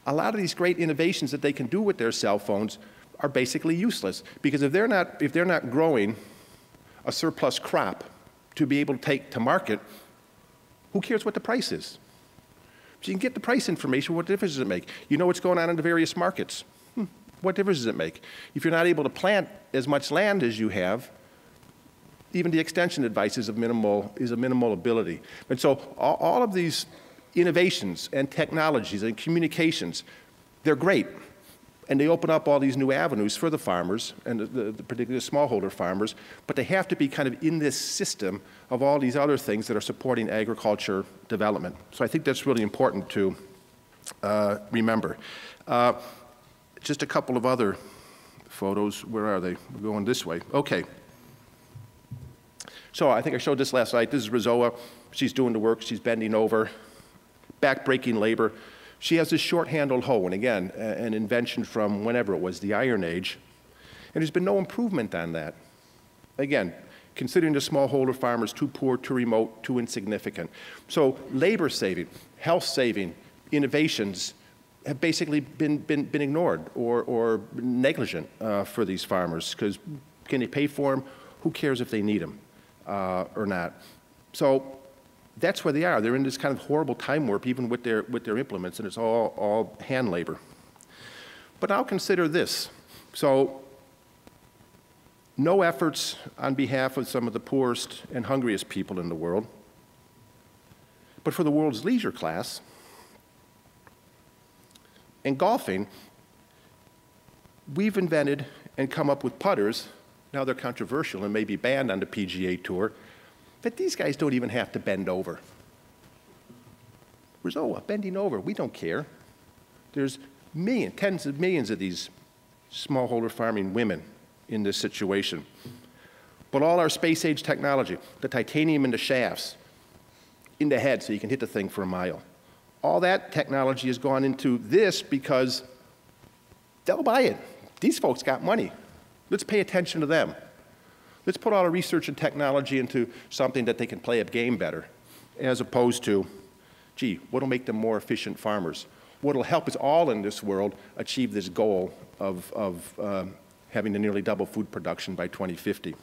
a lot of these great innovations that they can do with their cell phones are basically useless. Because if they're not growing a surplus crop to be able to take to market, who cares what the price is? So you can get the price information, what difference does it make? You know what's going on in the various markets. What difference does it make? If you're not able to plant as much land as you have, even the extension advice is a minimal ability. And so all of these innovations and technologies and communications, they're great. And they open up all these new avenues for the farmers, and particularly the smallholder farmers, but they have to be kind of in this system of all these other things that are supporting agriculture development. So I think that's really important to remember. Just a couple of other photos. Where are they? We're going this way. Okay. So I think I showed this last night. This is Rozoa. She's doing the work. She's bending over, back-breaking labor. She has this short-handled hoe, and again, an invention from whenever it was, the Iron Age. And there's been no improvement on that. Again, considering the smallholder farmers too poor, too remote, too insignificant. So labor saving, health saving, innovations have basically been ignored or negligent for these farmers, because can they pay for them? Who cares if they need them or not? So that's where they are. They're in this kind of horrible time warp, even with their implements, and it's all hand labor. But I'll consider this. So no efforts on behalf of some of the poorest and hungriest people in the world, but for the world's leisure class. In golfing, we've invented and come up with putters, now they're controversial and may be banned on the PGA Tour, but these guys don't even have to bend over. Rozoa, bending over, we don't care. There's tens of millions of these smallholder farming women in this situation. But all our space-age technology, the titanium in the shafts, in the head so you can hit the thing for a mile, all that technology has gone into this because they'll buy it. These folks got money. Let's pay attention to them. Let's put all our research and technology into something that they can play a game better, as opposed to, gee, what'll make them more efficient farmers? What'll help us all in this world achieve this goal of having to nearly double food production by 2050.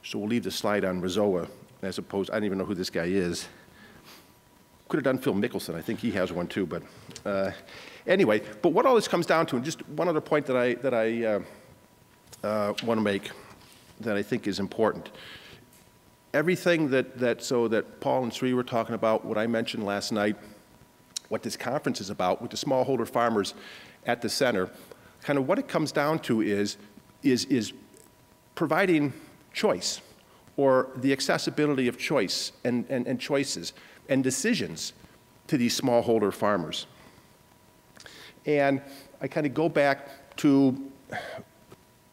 So we'll leave the slide on Rozoa, as opposed, I don't even know who this guy is. Could have done Phil Mickelson. I think he has one too. But anyway, but what all this comes down to, and just one other point that I want to make that I think is important. Everything that Paul and Sri were talking about, what I mentioned last night, what this conference is about, with the smallholder farmers at the center, kind of what it comes down to is providing choice, or the accessibility of choice and choices and decisions to these smallholder farmers. And I kind of go back to,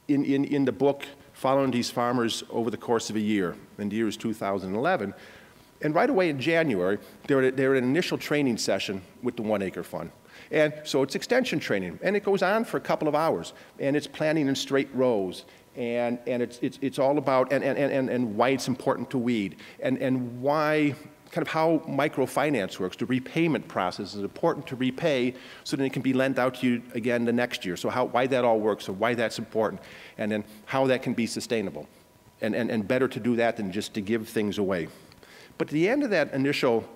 in the book, following these farmers over the course of a year, and the year is 2011, and right away in January, they were at an initial training session with the 1 Acre Fund. And so it's extension training, and it goes on for a couple of hours, and it's planting in straight rows, and it's all about, and why it's important to weed, and why, kind of how microfinance works. The repayment process is important to repay so that it can be lent out to you again the next year. So why that all works, or why that's important, and then how that can be sustainable. And better to do that than just to give things away. But at the end of that initial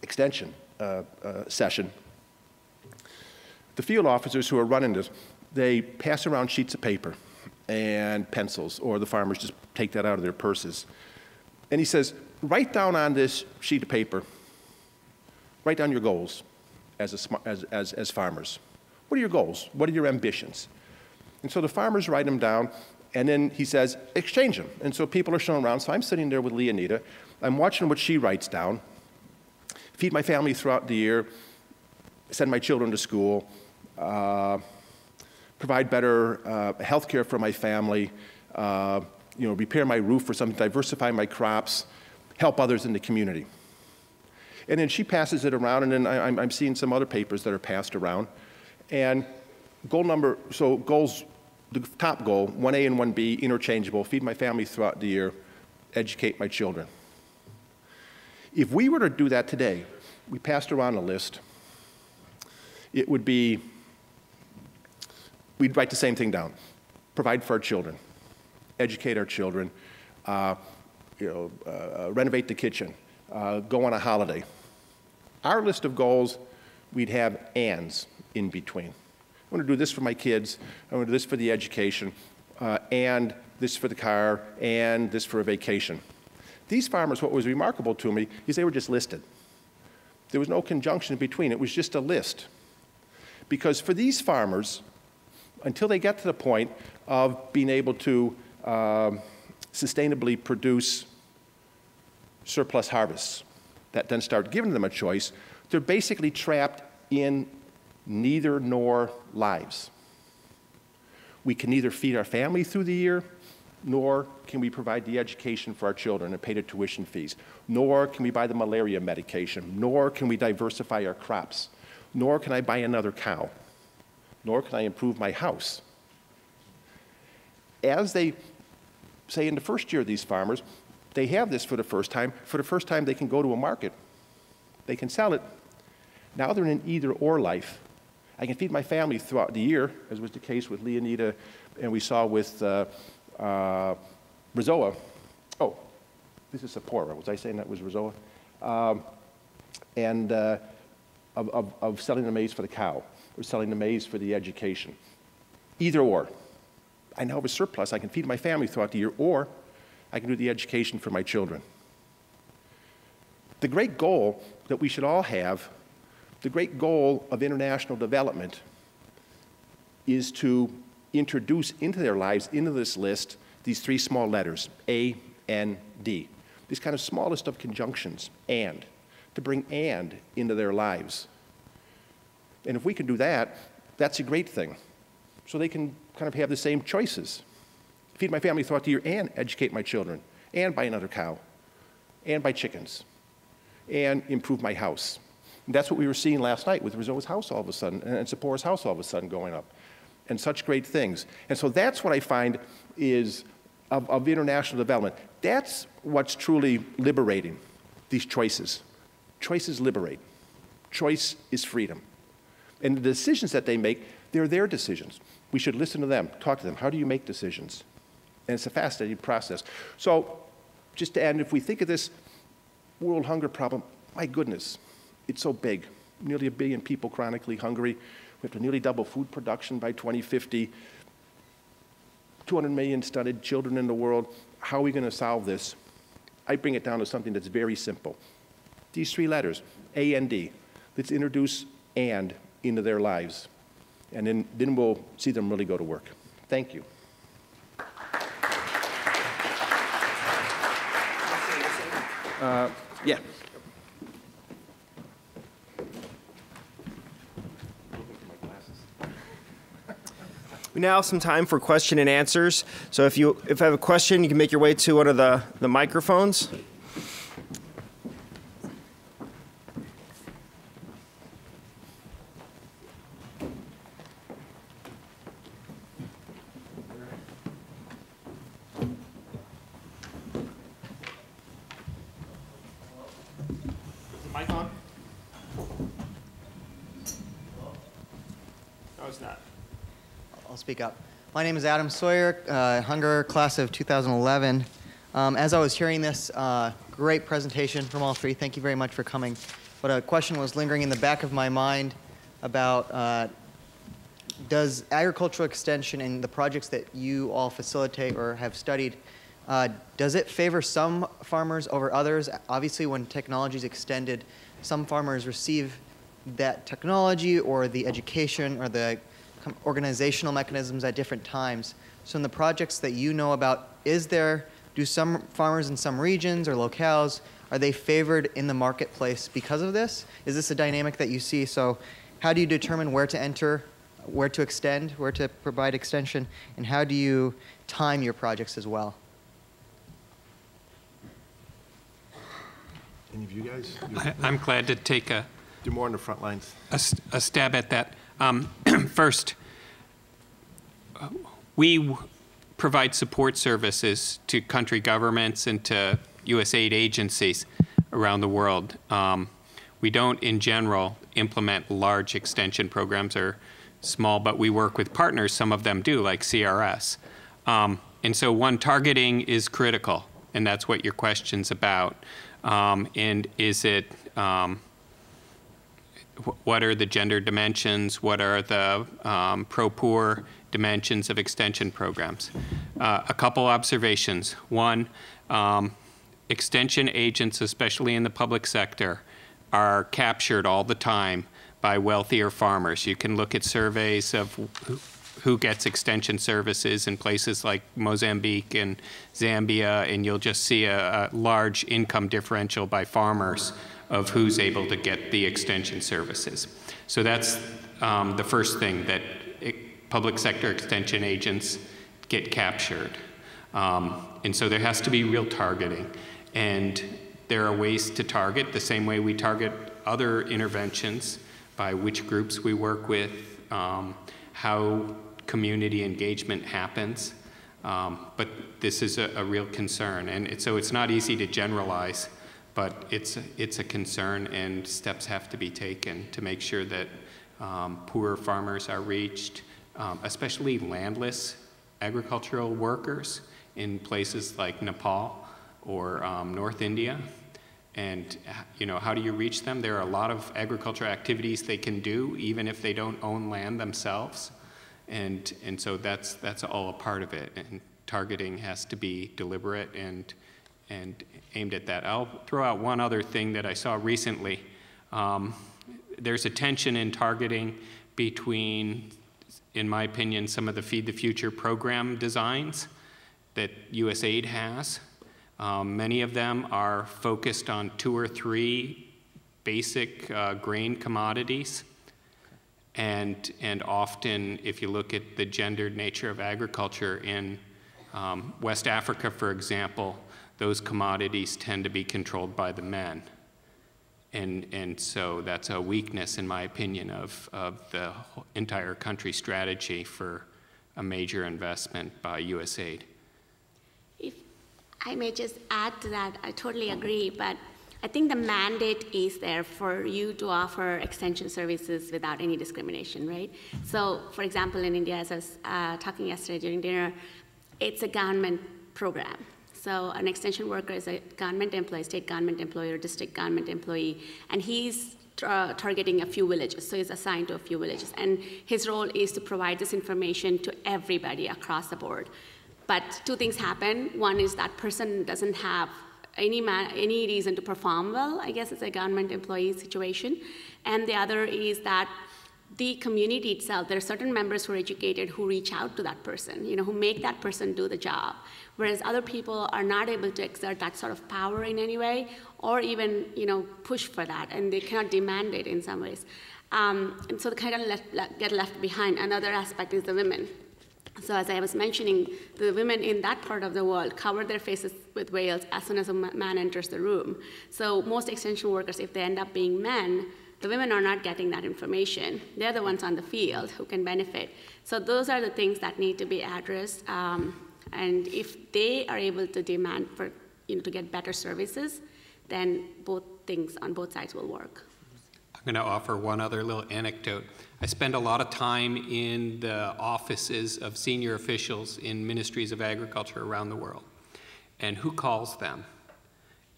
extension session, the field officers who are running this, they pass around sheets of paper and pencils, or the farmers just take that out of their purses. And he says, write down on this sheet of paper, write down your goals as farmers. What are your goals? What are your ambitions? And so the farmers write them down, and then he says, exchange them. And so people are shown around. So I'm sitting there with Leonida. I'm watching what she writes down. Feed my family throughout the year, send my children to school, provide better health care for my family, repair my roof or something, diversify my crops, help others in the community. And then she passes it around, and then I'm seeing some other papers that are passed around. And goals, the top goal, 1A and 1B, interchangeable, feed my family throughout the year, educate my children. If we were to do that today, we passed around a list, it would be, we'd write the same thing down. Provide for our children, educate our children, renovate the kitchen, go on a holiday. Our list of goals, we'd have ands in between. I want to do this for my kids, I want to do this for the education, and this for the car, and this for a vacation. These farmers, what was remarkable to me is they were just listed. There was no conjunction in between. It was just a list. Because for these farmers, until they get to the point of being able to sustainably produce surplus harvests that then start giving them a choice, they're basically trapped in neither nor lives. We can neither feed our family through the year, nor can we provide the education for our children and pay the tuition fees, nor can we buy the malaria medication, nor can we diversify our crops, nor can I buy another cow, nor can I improve my house. As they say in the first year of these farmers, they have this for the first time. For the first time, they can go to a market. They can sell it. Now they're in an either-or life. I can feed my family throughout the year, as was the case with Leonida, and we saw with Rozoa. Oh, this is Sapporo. Was I saying that was Rozoa? Of selling the maize for the cow, or selling the maize for the education. Either or. I now have a surplus. I can feed my family throughout the year, or I can do the education for my children. The great goal that we should all have, the great goal of international development, is to introduce into their lives, into this list, these three small letters, A, N, D. These kind of smallest of conjunctions, and, to bring and into their lives. And if we can do that, that's a great thing. So they can kind of have the same choices. Feed my family throughout the year and educate my children, and buy another cow, and buy chickens, and improve my house. And that's what we were seeing last night with Rozoa's house all of a sudden, and Sapporo's house all of a sudden going up, and such great things. And so that's what I find is of international development. That's what's truly liberating, these choices. Choices liberate. Choice is freedom. And the decisions that they make, they're their decisions. We should listen to them, talk to them. How do you make decisions? And it's a fascinating process. So just to end, if we think of this world hunger problem, my goodness, it's so big. Nearly 1 billion people chronically hungry. We have to nearly double food production by 2050. 200 million stunted children in the world. How are we going to solve this? I bring it down to something that's very simple. These three letters, A-N-D. Let's introduce and into their lives. And then we'll see them really go to work. Thank you. Yeah. We now have some time for question and answers. So if you have a question, you can make your way to one of the microphones. I'll speak up. My name is Adam Sawyer, Hunger class of 2011. As I was hearing this, great presentation from all three. Thank you very much for coming. But a question was lingering in the back of my mind about does agricultural extension and the projects that you all facilitate or have studied, does it favor some farmers over others? Obviously, when technology is extended, some farmers receive that technology or the education or the organizational mechanisms at different times. So in the projects that you know about, do some farmers in some regions or locales, are they favored in the marketplace because of this? Is this a dynamic that you see? So how do you determine where to enter, where to extend, where to provide extension, and how do you time your projects as well? Any of you guys? I'm glad to take Do more on the front lines. a stab at that. First, we provide support services to country governments and to USAID agencies around the world. We don't, in general, implement large extension programs or small, but we work with partners. Some of them do, like CRS. And so targeting is critical, and that's what your question's about. And is it, what are the gender dimensions? What are the pro-poor dimensions of extension programs? A couple observations. One, extension agents, especially in the public sector, are captured all the time by wealthier farmers. You can look at surveys of who gets extension services in places like Mozambique and Zambia, and you'll just see a large income differential by farmers of who's able to get the extension services. So that's the first thing, that public sector extension agents get captured. And so there has to be real targeting. And there are ways to target the same way we target other interventions, by which groups we work with, how community engagement happens. But this is a real concern. And so it's not easy to generalize, but it's a concern, and steps have to be taken to make sure that poorer farmers are reached, especially landless agricultural workers in places like Nepal or North India. And how do you reach them? There are a lot of agricultural activities they can do, even if they don't own land themselves. And so that's all a part of it. And targeting has to be deliberate and aimed at that. I'll throw out one other thing that I saw recently. There's a tension in targeting between, in my opinion, some of the Feed the Future program designs that USAID has. Many of them are focused on 2 or 3 basic grain commodities. And often, if you look at the gendered nature of agriculture in West Africa, for example, those commodities tend to be controlled by the men. And so that's a weakness, in my opinion, of the entire country strategy for a major investment by USAID. If I may just add to that, I totally agree, but I think the mandate is there for you to offer extension services without any discrimination, right? So, for example, in India, as I was talking yesterday during dinner, it's a government program. So an extension worker is a government employee, state government employee, or district government employee, and he's targeting a few villages, so he's assigned to a few villages. And his role is to provide this information to everybody across the board. But 2 things happen. One is that person doesn't have any reason to perform well. I guess it's a government employee situation. And the other is that the community itself, there are certain members who are educated who reach out to that person, who make that person do the job, whereas other people are not able to exert that sort of power in any way, or even, push for that, and they cannot demand it in some ways. And so they kind of get left behind. Another aspect is the women. So as I was mentioning, the women in that part of the world cover their faces with veils as soon as a man enters the room. So most extension workers, if they end up being men, the women are not getting that information. They're the ones on the field who can benefit. So those are the things that need to be addressed. And if they are able to demand for, to get better services, then both things on both sides will work. I'm going to offer one other little anecdote. I spend a lot of time in the offices of senior officials in ministries of agriculture around the world. And who calls them?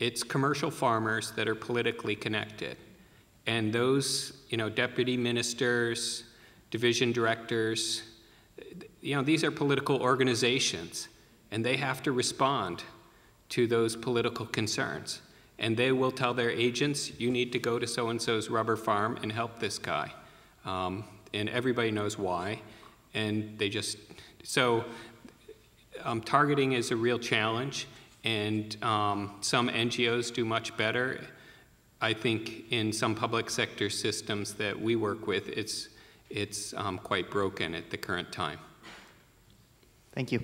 It's commercial farmers that are politically connected. And those, deputy ministers, division directors, these are political organizations, and they have to respond to those political concerns. And they will tell their agents, you need to go to so-and-so's rubber farm and help this guy. And everybody knows why. And they just, targeting is a real challenge, and some NGOs do much better. I think in some public sector systems that we work with, it's quite broken at the current time. Thank you.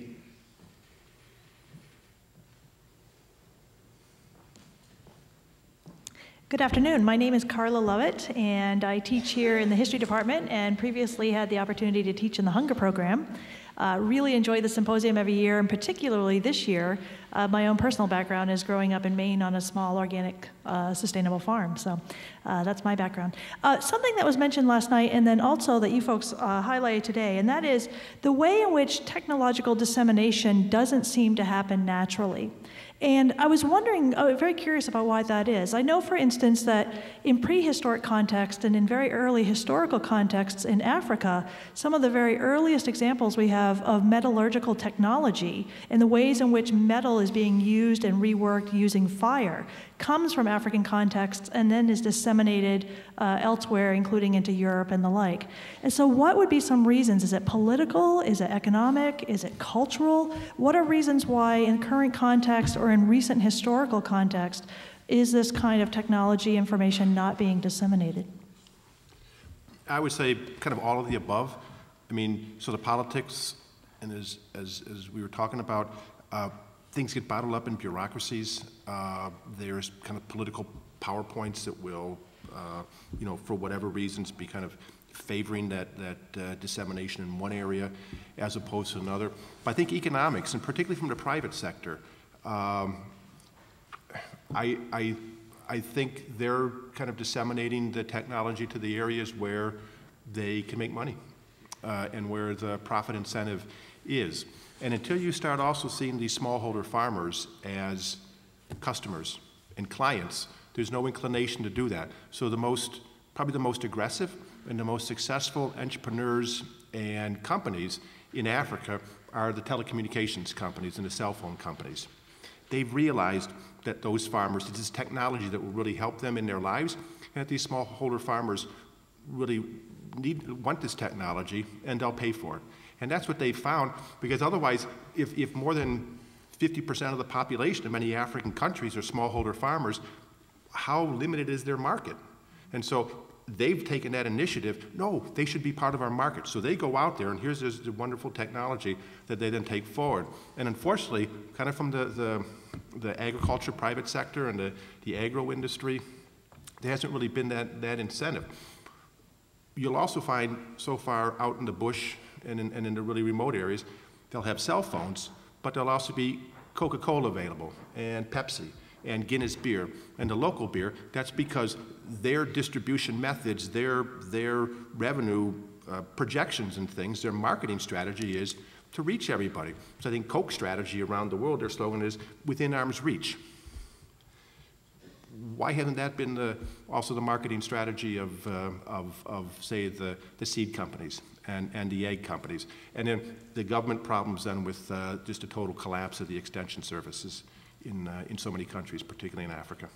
Good afternoon. My name is Carla Lovett, and I teach here in the history department, and previously had the opportunity to teach in the hunger program. Really enjoy the symposium every year, and particularly this year. My own personal background is growing up in Maine on a small organic sustainable farm, so that's my background. Something that was mentioned last night, and then also that you folks highlighted today, and that is the way in which technological dissemination doesn't seem to happen naturally. And I was wondering, very curious about why that is. I know, for instance, that in prehistoric context and in very early historical contexts in Africa, some of the very earliest examples we have of metallurgical technology and the ways in which metal is being used and reworked using fire comes from African contexts and then is disseminated elsewhere, including into Europe and the like. And so what would be some reasons? Is it political? Is it economic? Is it cultural? What are reasons why in current context or in recent historical context is this kind of technology information not being disseminated? I would say kind of all of the above. I mean, so the politics, and as we were talking about, things get bottled up in bureaucracies. There's kind of political PowerPoints that will, for whatever reasons, be kind of favoring that dissemination in one area as opposed to another. But I think economics, and particularly from the private sector, I think they're kind of disseminating the technology to the areas where they can make money and where the profit incentive is. And until you start also seeing these smallholder farmers as customers and clients, there's no inclination to do that. So probably the most aggressive and the most successful entrepreneurs and companies in Africa are the telecommunications companies and the cell phone companies. They've realized that those farmers, it's this technology that will really help them in their lives, and that these smallholder farmers really want this technology, and they'll pay for it. And that's what they've found, because otherwise, if more than 50% of the population in many African countries are smallholder farmers, how limited is their market? And so they've taken that initiative, no, they should be part of our market. So they go out there, and here's this wonderful technology that they then take forward. And unfortunately, kind of from the agriculture private sector and the agro industry, there hasn't really been that incentive. You'll also find so far out in the bush and in the really remote areas, they'll have cell phones, but there'll also be Coca-Cola available, and Pepsi, and Guinness beer, and the local beer. That's because their distribution methods, their revenue projections and things, their marketing strategy is to reach everybody. So I think Coke's strategy around the world, their slogan is within arm's reach. Why hasn't that been also the marketing strategy of say, the seed companies and the egg companies? And then the government problems then with just a total collapse of the extension services in so many countries, particularly in Africa.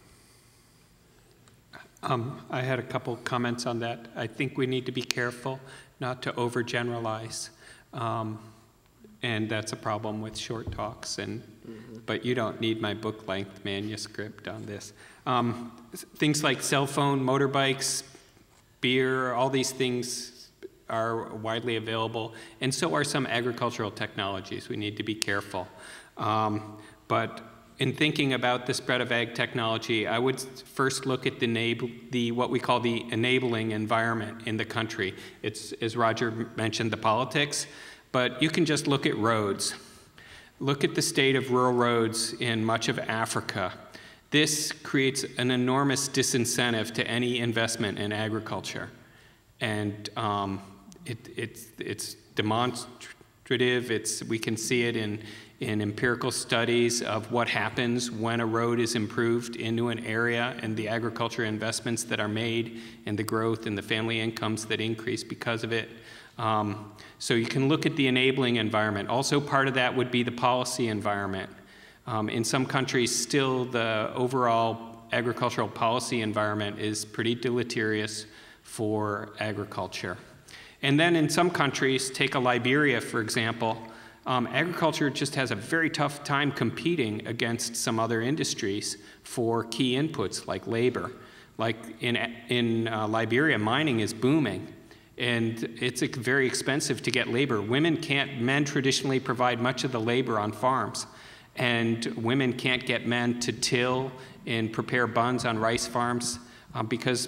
I had a couple comments on that. I think we need to be careful not to overgeneralize. And that's a problem with short talks. But you don't need my book-length manuscript on this. Things like cell phone, motorbikes, beer, all these things are widely available, and so are some agricultural technologies. We need to be careful. But in thinking about the spread of ag technology, I would first look at what we call the enabling environment in the country. It's, as Roger mentioned, the politics, but you can just look at roads. Look at the state of rural roads in much of Africa. This creates an enormous disincentive to any investment in agriculture. And it's demonstrative. We can see it in empirical studies of what happens when a road is improved into an area and the agriculture investments that are made and the growth and the family incomes that increase because of it. So you can look at the enabling environment. Also part of that would be the policy environment. In some countries, still the overall agricultural policy environment is pretty deleterious for agriculture. And then in some countries, take a Liberia, for example, agriculture just has a very tough time competing against some other industries for key inputs like labor. Like in Liberia, mining is booming, and it's very expensive to get labor. Men traditionally provide much of the labor on farms, and women can't get men to till and prepare buns on rice farms because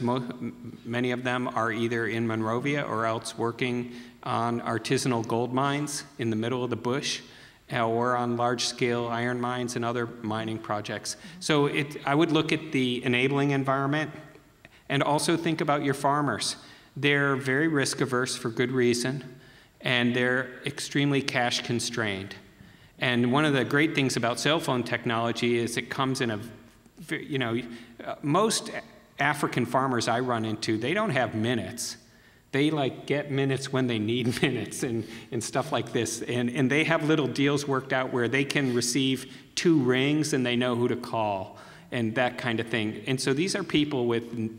many of them are either in Monrovia or else working on artisanal gold mines in the middle of the bush or on large-scale iron mines and other mining projects. So I would look at the enabling environment and also think about your farmers. They're very risk-averse for good reason, and they're extremely cash-constrained. And one of the great things about cell phone technology is it comes in most African farmers I run into, they don't have minutes. They get minutes when they need minutes and stuff like this. And they have little deals worked out where they can receive 2 rings and they know who to call and that kind of thing. And so these are people with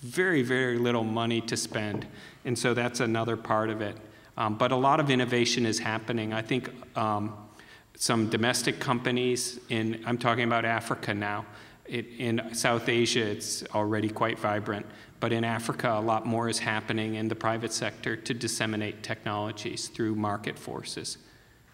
very, very little money to spend. And so that's another part of it. But a lot of innovation is happening. I think some domestic companies I'm talking about Africa now. In South Asia, it's already quite vibrant. But in Africa, a lot more is happening in the private sector to disseminate technologies through market forces,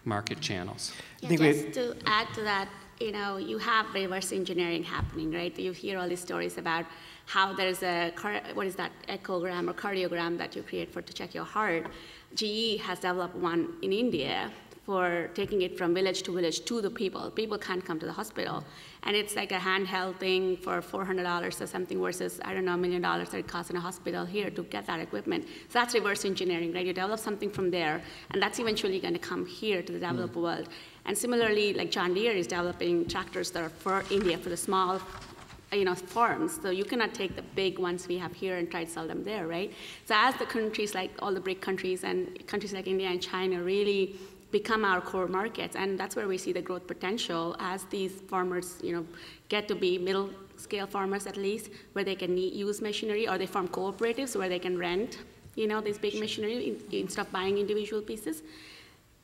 market channels. Yeah, just to add to that, you have reverse engineering happening, right? You hear all these stories about how there's echogram or cardiogram that you create to check your heart. GE has developed one in India for taking it from village to the people. People can't come to the hospital. And it's like a handheld thing for $400 or something versus, I don't know, $1 million that it costs in a hospital here to get that equipment. So that's reverse engineering, right? You develop something from there, and that's eventually going to come here to the developed world. And similarly, like John Deere is developing tractors that are for India, for the small farms. So you cannot take the big ones we have here and try to sell them there, right? So as the countries like all the BRIC countries and countries like India and China really become our core markets, and that's where we see the growth potential as these farmers, get to be middle-scale farmers at least, where they can use machinery, or they form cooperatives where they can rent, these big machinery instead of buying individual pieces.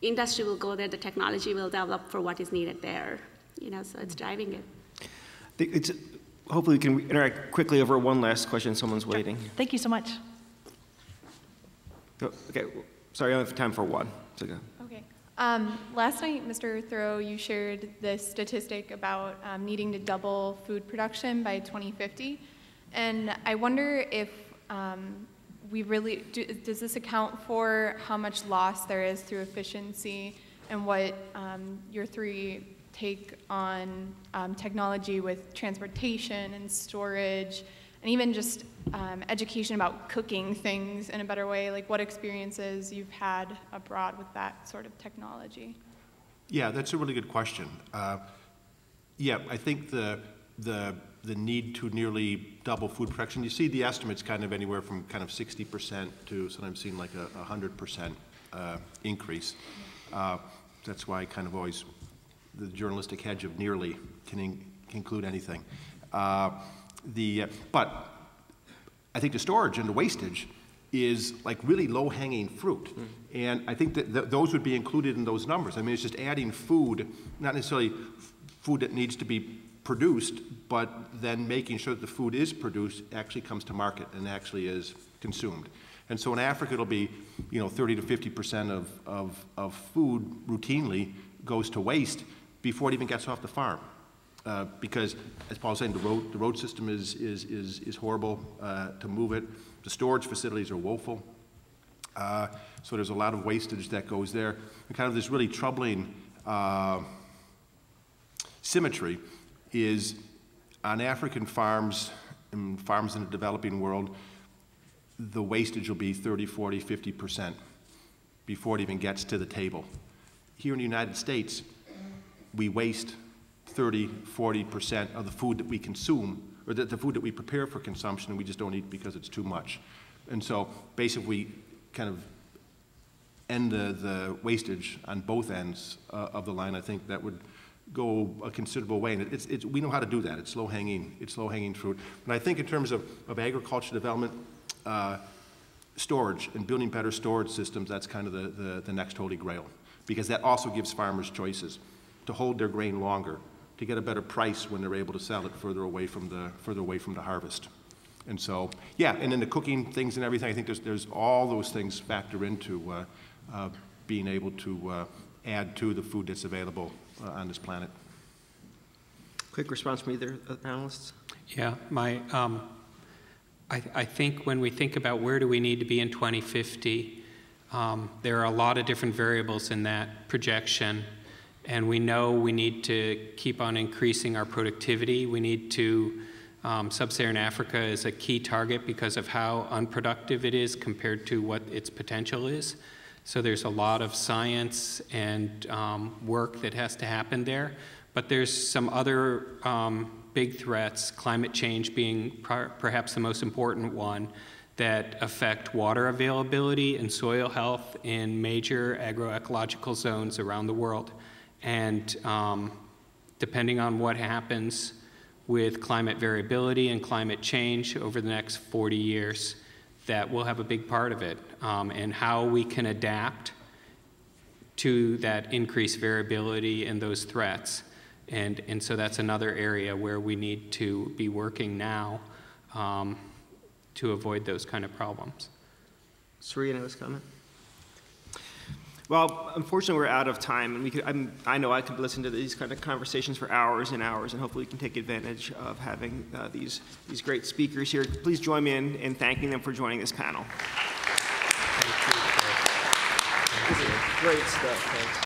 Industry will go there, the technology will develop for what is needed there, so it's driving it. Hopefully we can interact quickly over one last question. Someone's waiting. Thank you so much. Okay, sorry, I only have time for one. So go. Okay. Last night, Mr. Thoreau, you shared this statistic about needing to double food production by 2050. And I wonder if does this account for how much loss there is through efficiency and what your 3 take on technology with transportation and storage and even just education about cooking things in a better way, like what experiences you've had abroad with that sort of technology? Yeah, that's a really good question. Yeah, I think the need to nearly double food production, you see the estimates kind of anywhere from kind of 60% to sometimes seem like a 100% increase. That's why I kind of always the journalistic hedge of nearly can include anything. But I think the storage and the wastage is like really low-hanging fruit. And I think that those would be included in those numbers. I mean, it's just adding food, not necessarily food that needs to be produced, but then making sure that the food is produced, actually comes to market and actually is consumed. And so in Africa, it'll be, 30 to 50% of food routinely goes to waste before it even gets off the farm. Because, as Paul was saying, the road system is horrible to move it. The storage facilities are woeful. So there's a lot of wastage that goes there. And kind of this really troubling symmetry is on African farms and farms in the developing world, the wastage will be 30, 40, 50% before it even gets to the table. Here in the United States, we waste 30, 40% of the food that we consume, or the food that we prepare for consumption, and we just don't eat because it's too much. And so basically we kind of end the wastage on both ends of the line. I think that would go a considerable way, and we know how to do that. It's low-hanging fruit. And I think in terms of agriculture development, storage and building better storage systems, that's kind of the next holy grail, because that also gives farmers choices to hold their grain longer, to get a better price when they're able to sell it further away from the harvest. And so, yeah, and then the cooking things and everything, I think there's all those things factor into being able to add to the food that's available on this planet. Quick response from either of the panelists? Yeah, I think when we think about where do we need to be in 2050, there are a lot of different variables in that projection. And we know we need to keep on increasing our productivity. We need to, sub-Saharan Africa is a key target because of how unproductive it is compared to what its potential is. So there's a lot of science and work that has to happen there. But there's some other big threats, climate change being perhaps the most important one, that affect water availability and soil health in major agroecological zones around the world. And depending on what happens with climate variability and climate change over the next 40 years, that will have a big part of it, and how we can adapt to that increased variability and those threats. And so that's another area where we need to be working now to avoid those kind of problems. Sri, any last comment? Well, unfortunately, we're out of time, and I know I could listen to these kind of conversations for hours and hours, and hopefully we can take advantage of having these great speakers here. Please join me in thanking them for joining this panel. Thank you. Great stuff, thanks.